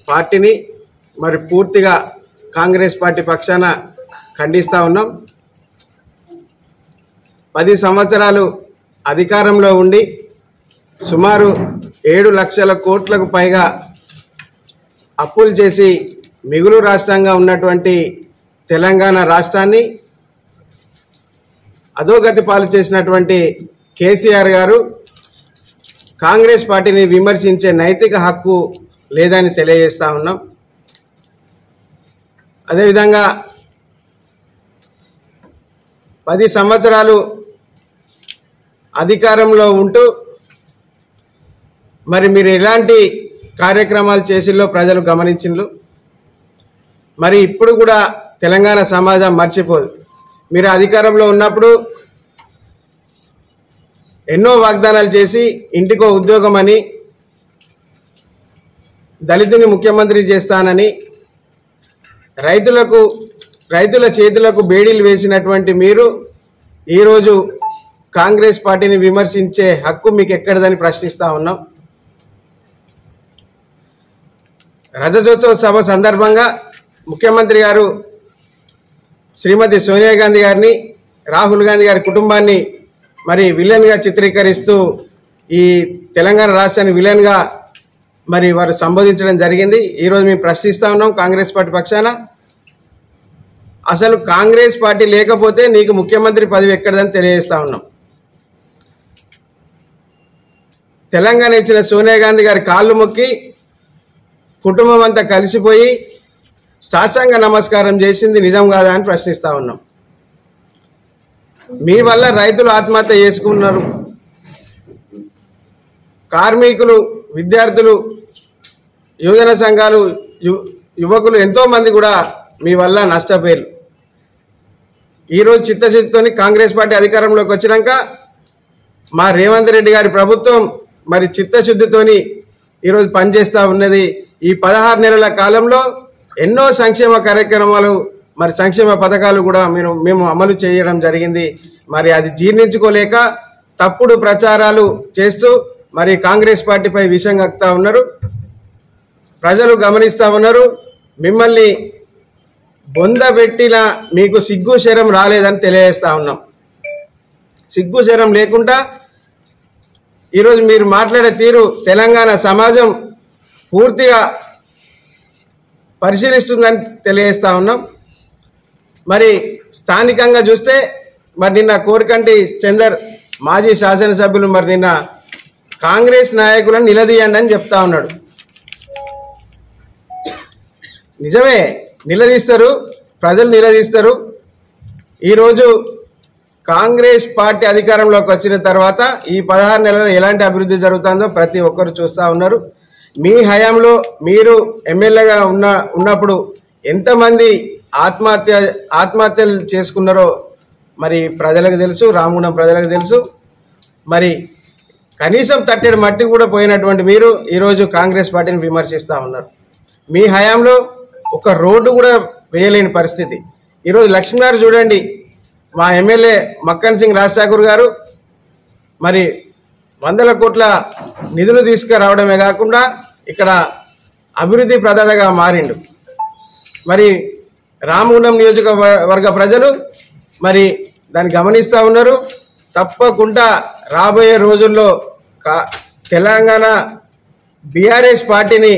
పార్టీని మరి పూర్తిగా కాంగ్రెస్ పార్టీ పక్షాన ఖండిస్తూ ఉన్నాం. 10 సంవత్సరాలు అధికారంలో ఉండి సుమారు 7 లక్షల కోట్లకు పైగా అప్పులు చేసి మిగులు రాష్ట్రంగా ఉన్నటువంటి తెలంగాణ రాష్ట్రాన్ని అధోగతి పాలు చేసినటువంటి కేసీఆర్ గారు కాంగ్రెస్ పార్టీని విమర్శించే నైతిక హక్కు లేదని తెలియజేస్తా ఉన్నాం. అదేవిధంగా 10 సంవత్సరాలు అధికారంలో ఉంటూ మరి మీరు ఎలాంటి కార్యక్రమాలు చేసిల్లో ప్రజలు గమనించిండ్రు. మరి ఇప్పుడు కూడా తెలంగాణ సమాజం మర్చిపోదు. మీరు అధికారంలో ఉన్నప్పుడు ఎన్నో వాగ్దానాలు చేసి ఇంటికో ఉద్యోగం అని, దళితుని ముఖ్యమంత్రి చేస్తానని, రైతుల చేతులకు బేడీలు వేసినటువంటి మీరు ఈరోజు కాంగ్రెస్ పార్టీని విమర్శించే హక్కు మీకు ఎక్కడిదని ప్రశ్నిస్తూ ఉన్నాం. రజతోత్సవ సభ సందర్భంగా ముఖ్యమంత్రి గారు శ్రీమతి సోనియా గాంధీ గారిని, రాహుల్ గాంధీ గారి కుటుంబాన్ని మరి విలన్గా చిత్రీకరిస్తూ ఈ తెలంగాణ రాష్ట్రాన్ని విలన్గా మరి వారు సంబోధించడం జరిగింది. ఈరోజు మేము ప్రశ్నిస్తూ ఉన్నాం కాంగ్రెస్ పార్టీ పక్షాన, అసలు కాంగ్రెస్ పార్టీ లేకపోతే నీకు ముఖ్యమంత్రి పదవి ఎక్కడదని తెలియజేస్తా ఉన్నాం. తెలంగాణ ఇచ్చిన సోనియా గాంధీ గారి కాళ్ళు మొక్కి కుటుంబం అంతా కలిసిపోయి సాష్టాంగ నమస్కారం చేసింది నిజం కాదా అని ప్రశ్నిస్తూ ఉన్నాం. మీ వల్ల రైతులు ఆత్మహత్య చేసుకున్నారు, కార్మికులు, విద్యార్థులు, యువజన సంఘాలు, యువకులు ఎంతోమంది కూడా మీ వల్ల నష్టపోయారు. ఈరోజు చిత్తశుద్ధితోని కాంగ్రెస్ పార్టీ అధికారంలోకి వచ్చినాక మా రేవంత్ రెడ్డి గారి ప్రభుత్వం మరి చిత్తశుద్ధితోని ఈరోజు పనిచేస్తూ ఉన్నది. ఈ 16 నెలల కాలంలో ఎన్నో సంక్షేమ కార్యక్రమాలు మరి సంక్షేమ పథకాలు కూడా మేము అమలు చేయడం జరిగింది. మరి అది జీర్ణించుకోలేక తప్పుడు ప్రచారాలు చేస్తూ మరి కాంగ్రెస్ పార్టీపై విషం కక్కుతా ఉన్నారు. ప్రజలు గమనిస్తూ ఉన్నారు. మిమ్మల్ని బొందబెట్టిన మీకు సిగ్గు శరం రాలేదని తెలియజేస్తా ఉన్నాం. సిగ్గు శరం లేకుండా ఈరోజు మీరు మాట్లాడే తీరు తెలంగాణ సమాజం పూర్తిగా పరిశీలిస్తుందని తెలియజేస్తా ఉన్నాం. మరి స్థానికంగా చూస్తే మరి నిన్న కోరికంటి చందర్ మాజీ శాసనసభ్యులు మరి నిన్న కాంగ్రెస్ నాయకులను నిలదీయండి అని చెప్తా ఉన్నాడు. నిజమే, నిలదీస్తారు, ప్రజలు నిలదీస్తారు. ఈరోజు కాంగ్రెస్ పార్టీ అధికారంలోకి వచ్చిన తర్వాత ఈ 16 నెలల్లో ఎలాంటి అభివృద్ధి జరుగుతుందో ప్రతి ఒక్కరు చూస్తూ ఉన్నారు. మీ హయాంలో మీరు ఎమ్మెల్యేగా ఉన్నప్పుడు ఎంతమంది ఆత్మహత్యలు చేసుకున్నారో మరి ప్రజలకు తెలుసు, రామగుండం ప్రజలకు తెలుసు. మరి కనీసం తట్టెడు మట్టి కూడా పోయినటువంటి మీరు ఈరోజు కాంగ్రెస్ పార్టీని విమర్శిస్తూ ఉన్నారు. మీ హయాంలో ఒక రోడ్డు కూడా వేయలేని పరిస్థితి. ఈరోజు లక్ష్మీనగర్ చూడండి, మా ఎమ్మెల్యే మక్కన్ సింగ్ రాజ్ ఠాకూర్ గారు మరి వందల కోట్ల నిధులు తీసుకురావడమే కాకుండా ఇక్కడ అభివృద్ధి ప్రదాతగా మారిండు. మరి రామగుండం నియోజకవర్గ ప్రజలు మరి దాన్ని గమనిస్తూ ఉన్నారు. తప్పకుండా రాబోయే రోజుల్లో తెలంగాణ బీఆర్ఎస్ పార్టీని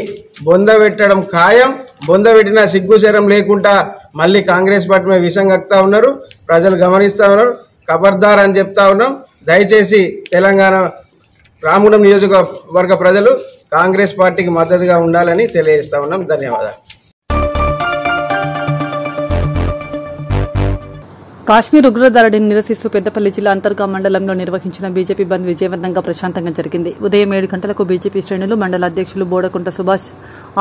బొందబెట్టడం ఖాయం. బొందబెట్టిన సిగ్గుశరం లేకుండా మళ్ళీ కాంగ్రెస్ పార్టీ మీద విషం కక్కుతా ఉన్నారు. ప్రజలు గమనిస్తూ ఉన్నారు. ఖబర్దార్ అని చెప్తా ఉన్నాం. దయచేసి తెలంగాణ రామగుండం నియోజకవర్గ ప్రజలు కాంగ్రెస్ పార్టీకి మద్దతుగా ఉండాలని తెలియజేస్తా ఉన్నాం. ధన్యవాదాలు. కాశ్మీర్ ఉగ్రదాడిని నిరసిస్తూ పెద్దపల్లి జిల్లా అంతర్గా మండలంలో నిర్వహించిన బీజేపీ బంద్ విజయవంతంగా ప్రశాంతంగా జరిగింది. ఉదయం 7 గంటలకు బీజేపీ శ్రేణులు మండల అధ్యక్షులు బోడకుంట సుభాష్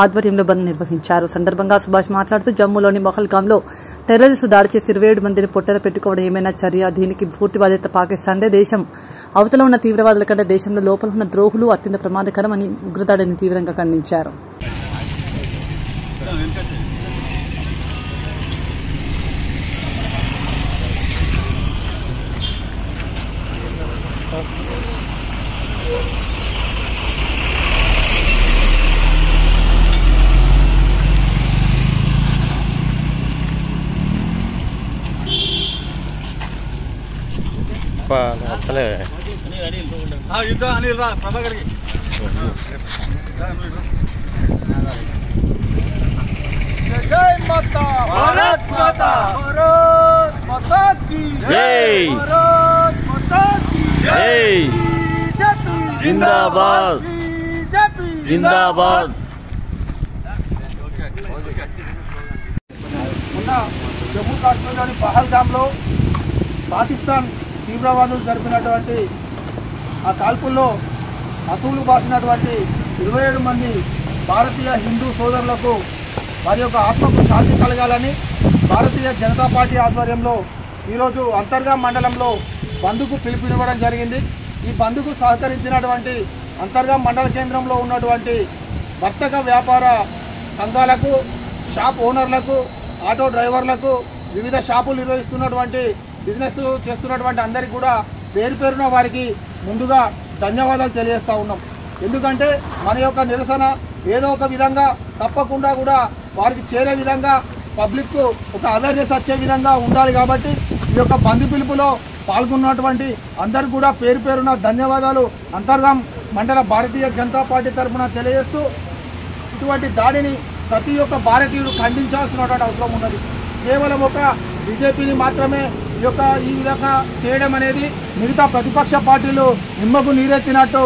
ఆధ్వర్యంలో బంద్ నిర్వహించారు. సందర్భంగా సుభాష్ మాట్లాడుతూ జమ్మూలోని మహల్గాంలో టెర్రరిస్టు దాడి చేసి 27 మందిని పొట్టన పెట్టుకోవడం ఏమైనా చర్య? దీనికి పూర్తి బాధ్యత పాకిస్తాన్దే. దేశం అవతల ఉన్న తీవ్రవాదుల కంటే దేశంలో లోపల ఉన్న ద్రోహులు అత్యంత ప్రమాదకరమని ఉగ్రదాడిని తీవ్రంగా ఖండించారు. जय माता भारत माता भारत माता की जय भारत माता की जय जिंदाबाद जिंदाबाद. మొన్న జమ్మూ కాశ్మీర్లోని పహల్గామ్లో పాకిస్తాన్ తీవ్రవాదులు జరిపినటువంటి ఆ కాల్పుల్లో అసూలు బాసినటువంటి 27 మంది భారతీయ హిందూ సోదరులకు వారి యొక్క ఆత్మకు శాంతి కలగాలని భారతీయ జనతా పార్టీ ఆధ్వర్యంలో ఈరోజు అంతర్గా మండలంలో బంద్కు పిలుపునివ్వడం జరిగింది. ఈ బంద్కు సహకరించినటువంటి అంతర్గా మండల కేంద్రంలో ఉన్నటువంటి వర్తక వ్యాపార సంఘాలకు, షాప్ ఓనర్లకు, ఆటో డ్రైవర్లకు, వివిధ షాపులు నిర్వహిస్తున్నటువంటి బిజినెస్ చేస్తున్నటువంటి అందరికీ కూడా పేరు పేరున వారికి ముందుగా ధన్యవాదాలు తెలియజేస్తూ ఉన్నాం. ఎందుకంటే మన యొక్క నిరసన ఏదో ఒక విధంగా తప్పకుండా కూడా వారికి చేరే విధంగా పబ్లిక్కు ఒక అవేర్నెస్ వచ్చే విధంగా ఉండాలి. కాబట్టి ఈ యొక్క బంద్ పిలుపులో పాల్గొన్నటువంటి అందరూ కూడా పేరు పేరున ధన్యవాదాలు అంతర్గాం మండల భారతీయ జనతా పార్టీ తరఫున తెలియజేస్తూ ఇటువంటి దాడిని ప్రతి ఒక్క భారతీయుడు ఖండించాల్సినటువంటి అవసరం ఉన్నది. కేవలం ఒక బీజేపీని మాత్రమే ఈ విధంగా చేయడం అనేది మిగతా ప్రతిపక్ష పార్టీలు నిమ్మకు నీరెత్తినట్టు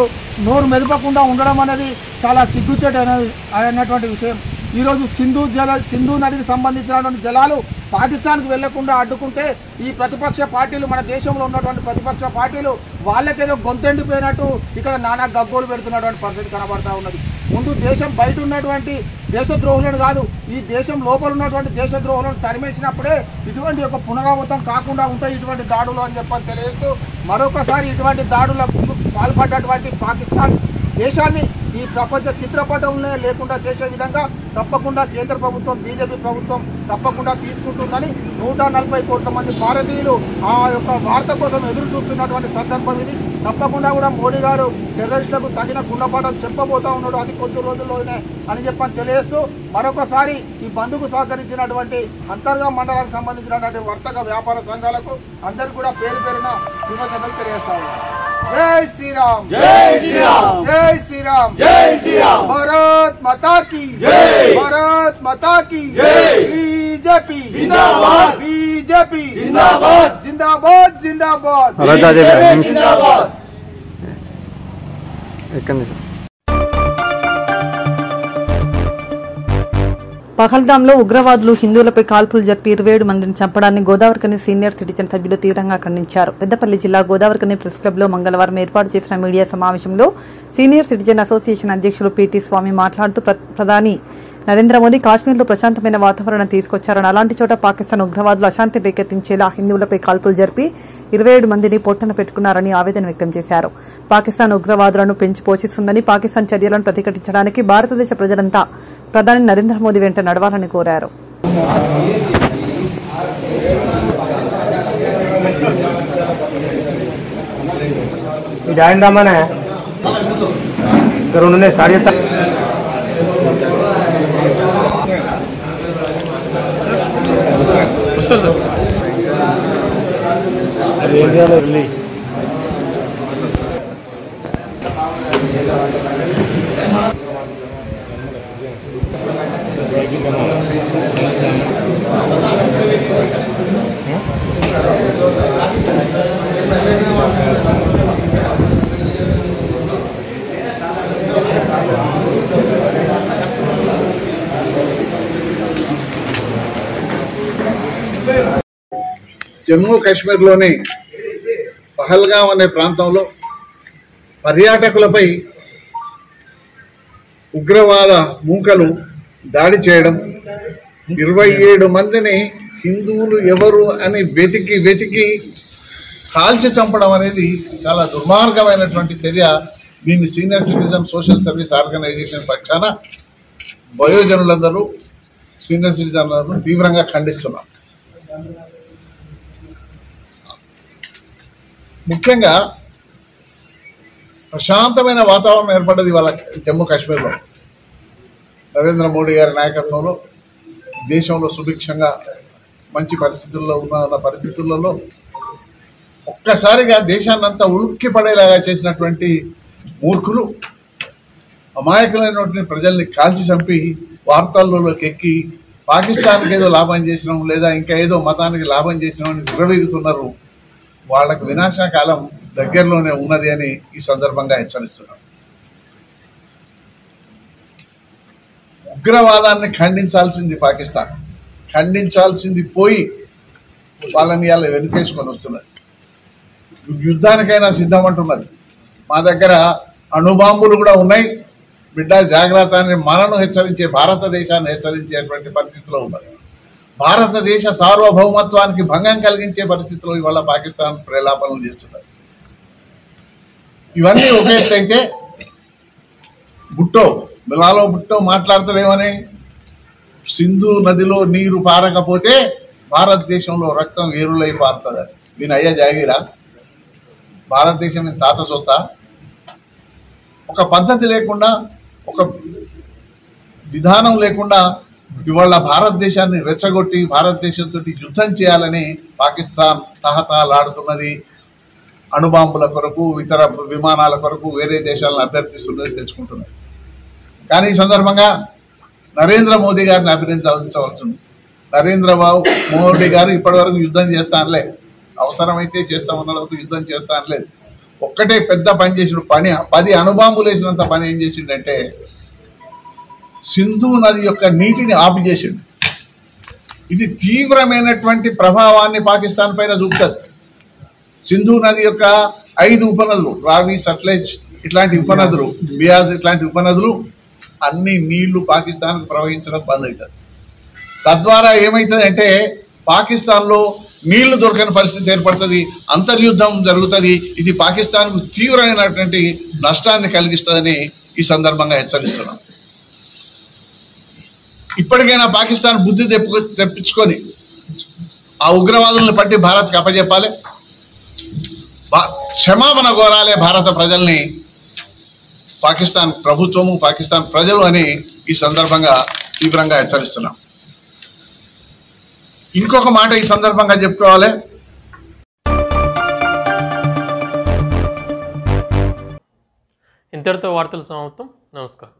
నోరు మెదపకుండా ఉండడం అనేది చాలా సిగ్గుచేటు అయినటువంటి విషయం. ఈరోజు సింధు నదికి సంబంధించినటువంటి జలాలు పాకిస్తాన్కు వెళ్లకుండా అడ్డుకుంటే ఈ ప్రతిపక్ష పార్టీలు, మన దేశంలో ఉన్నటువంటి ప్రతిపక్ష పార్టీలు వాళ్ళకేదో గొంతెండిపోయినట్టు ఇక్కడ నానా గగ్గోలు పెడుతున్నటువంటి పరిస్థితి కనబడతా ఉన్నది. ముందు దేశం బయట ఉన్నటువంటి దేశద్రోహులను కాదు, ఈ దేశం లోపల ఉన్నటువంటి దేశద్రోహులను తరిమేసినప్పుడే ఇటువంటి యొక్క పునరావృతం కాకుండా ఉంటాయి ఇటువంటి దాడులు అని చెప్పని తెలియజేస్తూ మరొకసారి ఇటువంటి దాడులకు పాల్పడ్డటువంటి పాకిస్తాన్ దేశాన్ని ఈ ప్రపంచ చిత్రపటంలో లేకుండా చేసే విధంగా తప్పకుండా కేంద్ర ప్రభుత్వం, బీజేపీ ప్రభుత్వం తప్పకుండా తీసుకుంటుందని 140 కోట్ల మంది భారతీయులు ఆ యొక్క వార్త కోసం ఎదురు చూస్తున్నటువంటి సందర్భం ఇది. తప్పకుండా కూడా మోడీ గారు టెర్రరిస్టులకు తగిన గుణపాఠం చెప్పబోతా ఉన్నాడు, అది కొద్ది రోజుల్లోనే అని చెప్పని తెలియజేస్తూ మరొకసారి ఈ బంద్కు సహకరించినటువంటి అంతర్గా మండలానికి సంబంధించినటువంటి వర్తక వ్యాపార సంఘాలకు అందరికీ కూడా పేరు పేరున కృతజ్ఞతలు తెలియజేస్తా ఉన్నాం. जय श्री राम जय श्री राम जय श्री राम जय श्री राम. भारत माता की जय भारत माता की जय. बीजेपी जिंदाबाद बीजेपी जिंदाबाद जिंदाबाद जिंदाबाद जिंदाबाद. పహల్గాంలో ఉగ్రవాదులు హిందువులపై కాల్పులు జరిపి 27 మందిని చంపడాన్ని గోదావరికని సీనియర్ సిటిజన్ సభ్యులు తీవ్రంగా ఖండించారు. పెద్దపల్లి జిల్లా గోదావరికని ప్రెస్ క్లబ్లో మంగళవారం ఏర్పాటు చేసిన మీడియా సమావేశంలో సీనియర్ సిటిజన్ అసోసియేషన్ అధ్యక్షులు పీటీ స్వామి మాట్లాడుతూ ప్రధాని నరేంద్ర మోదీ కాశ్మీర్లో ప్రశాంతమైన వాతావరణం తీసుకొచ్చారని, అలాంటి చోట పాకిస్తాన్ ఉగ్రవాదులు అశాంతి రేకెత్తించేలా హిందువులపై కాల్పులు జరిపి 27 మందిని పొట్టన పెట్టుకున్నారని ఆవేదన వ్యక్తం చేశారు. పాకిస్తాన్ ఉగ్రవాదులను పెంచి పోషిస్తుందని, పాకిస్తాన్ చర్యలను ప్రతిఘటించడానికి భారతదేశ ప్రజలంతా ప్రధాని నరేంద్ర మోదీ వెంట నడవాలని కోరారు. ఇది ఆయన రమ్మనే ఇక్కడ ఉన్నాయి సార్ చెప్తా వస్తారు సార్ అది ఏం చేయాలి వెళ్ళి జమ్మూ కాశ్మీర్లోని పహల్గాం అనే ప్రాంతంలో పర్యాటకులపై ఉగ్రవాద మూకలు దాడి చేయడం 27 మందిని హిందువులు ఎవరు అని వెతికి కాల్చి చంపడం అనేది చాలా దుర్మార్గమైనటువంటి చర్య. దీన్ని senior citizen social service organization పక్షాన వయోజనులందరూ సీనియర్ సిటిజన్లను తీవ్రంగా ఖండిస్తున్నాం. ముఖ్యంగా ప్రశాంతమైన వాతావరణం ఏర్పడ్డది వాళ్ళ జమ్మూ కాశ్మీర్లో. నరేంద్ర మోడీ గారి నాయకత్వంలో దేశంలో సుభిక్షంగా మంచి పరిస్థితుల్లో ఉన్న పరిస్థితులలో ఒక్కసారిగా దేశాన్నంతా ఉలిక్కి పడేలాగా చేసినటువంటి మూర్ఖులు అమాయకులైనటువంటి ప్రజల్ని కాల్చి చంపి వార్తల్లోకి ఎక్కి పాకిస్తాన్కి ఏదో లాభం చేసినాం లేదా ఇంకా ఏదో మతానికి లాభం చేసినామని విర్రవీగుతున్నారు. వాళ్ళకు వినాశకాలం దగ్గరలోనే ఉన్నది అని ఈ సందర్భంగా హెచ్చరిస్తున్నాం. ఉగ్రవాదాన్ని ఖండించాల్సింది పాకిస్తాన్, ఖండించాల్సింది పోయి వాళ్ళని ఇలా వెనుకేసుకొని వస్తున్నది. యుద్ధానికైనా సిద్ధమంటున్నది. మా దగ్గర అణుబాంబులు కూడా ఉన్నాయి, బిడ్డ జాగ్రత్త అని మనను హెచ్చరించే భారతదేశాన్ని హెచ్చరించేటువంటి పరిస్థితిలో ఉన్నది. భారతదేశ సార్వభౌమత్వానికి భంగం కలిగించే పరిస్థితిలో ఇవాళ పాకిస్తాన్ ప్రేలాపనలు చేస్తున్నారు. ఇవన్నీ ఒక ఎత్తు అయితే బిలాలో భుట్టో మాట్లాడుతాడేమని సింధు నదిలో నీరు పారకపోతే భారతదేశంలో రక్తం ఏరులై పారుతుందని. దీని అయ్యా జాగిరా భారతదేశం తాత సొత్త. ఒక పద్ధతి లేకుండా ఒక విధానం లేకుండా ఇవాళ భారతదేశాన్ని రెచ్చగొట్టి భారతదేశంతో యుద్ధం చేయాలని పాకిస్తాన్ తహతహలాడుతున్నది. అణుబాంబుల కొరకు ఇతర విమానాల కొరకు వేరే దేశాలను అభ్యర్థిస్తున్నది తెచ్చుకుంటున్నది. కానీ ఈ సందర్భంగా నరేంద్ర మోదీ గారిని అభినందించవలసి ఉంది. నరేంద్ర మోదీ గారు ఇప్పటివరకు యుద్ధం చేస్తానులే, అవసరమైతే చేస్తామన్నలకు యుద్ధం చేస్తానులేదు. ఒక్కటే పెద్ద పని చేసిన పని 10 అణుబాంబులు వేసినంత పని ఏం చేసిండంటే సింధు నది యొక్క నీటిని ఆపు చేసిండు. ఇది తీవ్రమైనటువంటి ప్రభావాన్ని పాకిస్తాన్ పైన చూపుతుంది. సింధు నది యొక్క 5 ఉపనదులు, రావి, సట్లెజ్ ఇట్లాంటి ఉపనదులు, బియాజ్ ఇట్లాంటి ఉపనదులు అన్ని నీళ్లు పాకిస్తాన్కు ప్రవహించడం బంద్ అవుతుంది. తద్వారా ఏమవుతుంది అంటే పాకిస్తాన్లో నీళ్లు దొరకని పరిస్థితి ఏర్పడుతుంది, అంతర్యుద్ధం జరుగుతుంది. ఇది పాకిస్తాన్కు తీవ్రమైనటువంటి నష్టాన్ని కలిగిస్తుందని ఈ సందర్భంగా హెచ్చరిస్తున్నాం. ఇప్పటికైనా పాకిస్తాన్ బుద్ధి తెప్పించుకొని ఆ ఉగ్రవాదులను పట్టి భారత్కి అప్పచెప్పాలి, క్షమాపణ కోరాలి భారత ప్రజల్ని, పాకిస్తాన్ ప్రభుత్వము పాకిస్తాన్ ప్రజలు అని ఈ సందర్భంగా తీవ్రంగా హెచ్చరిస్తున్నాం. ఇంకొక మాట ఈ సందర్భంగా చెప్పుకోవాలి. ఇంతటితో వార్తలు సమాప్తం. నమస్కారం.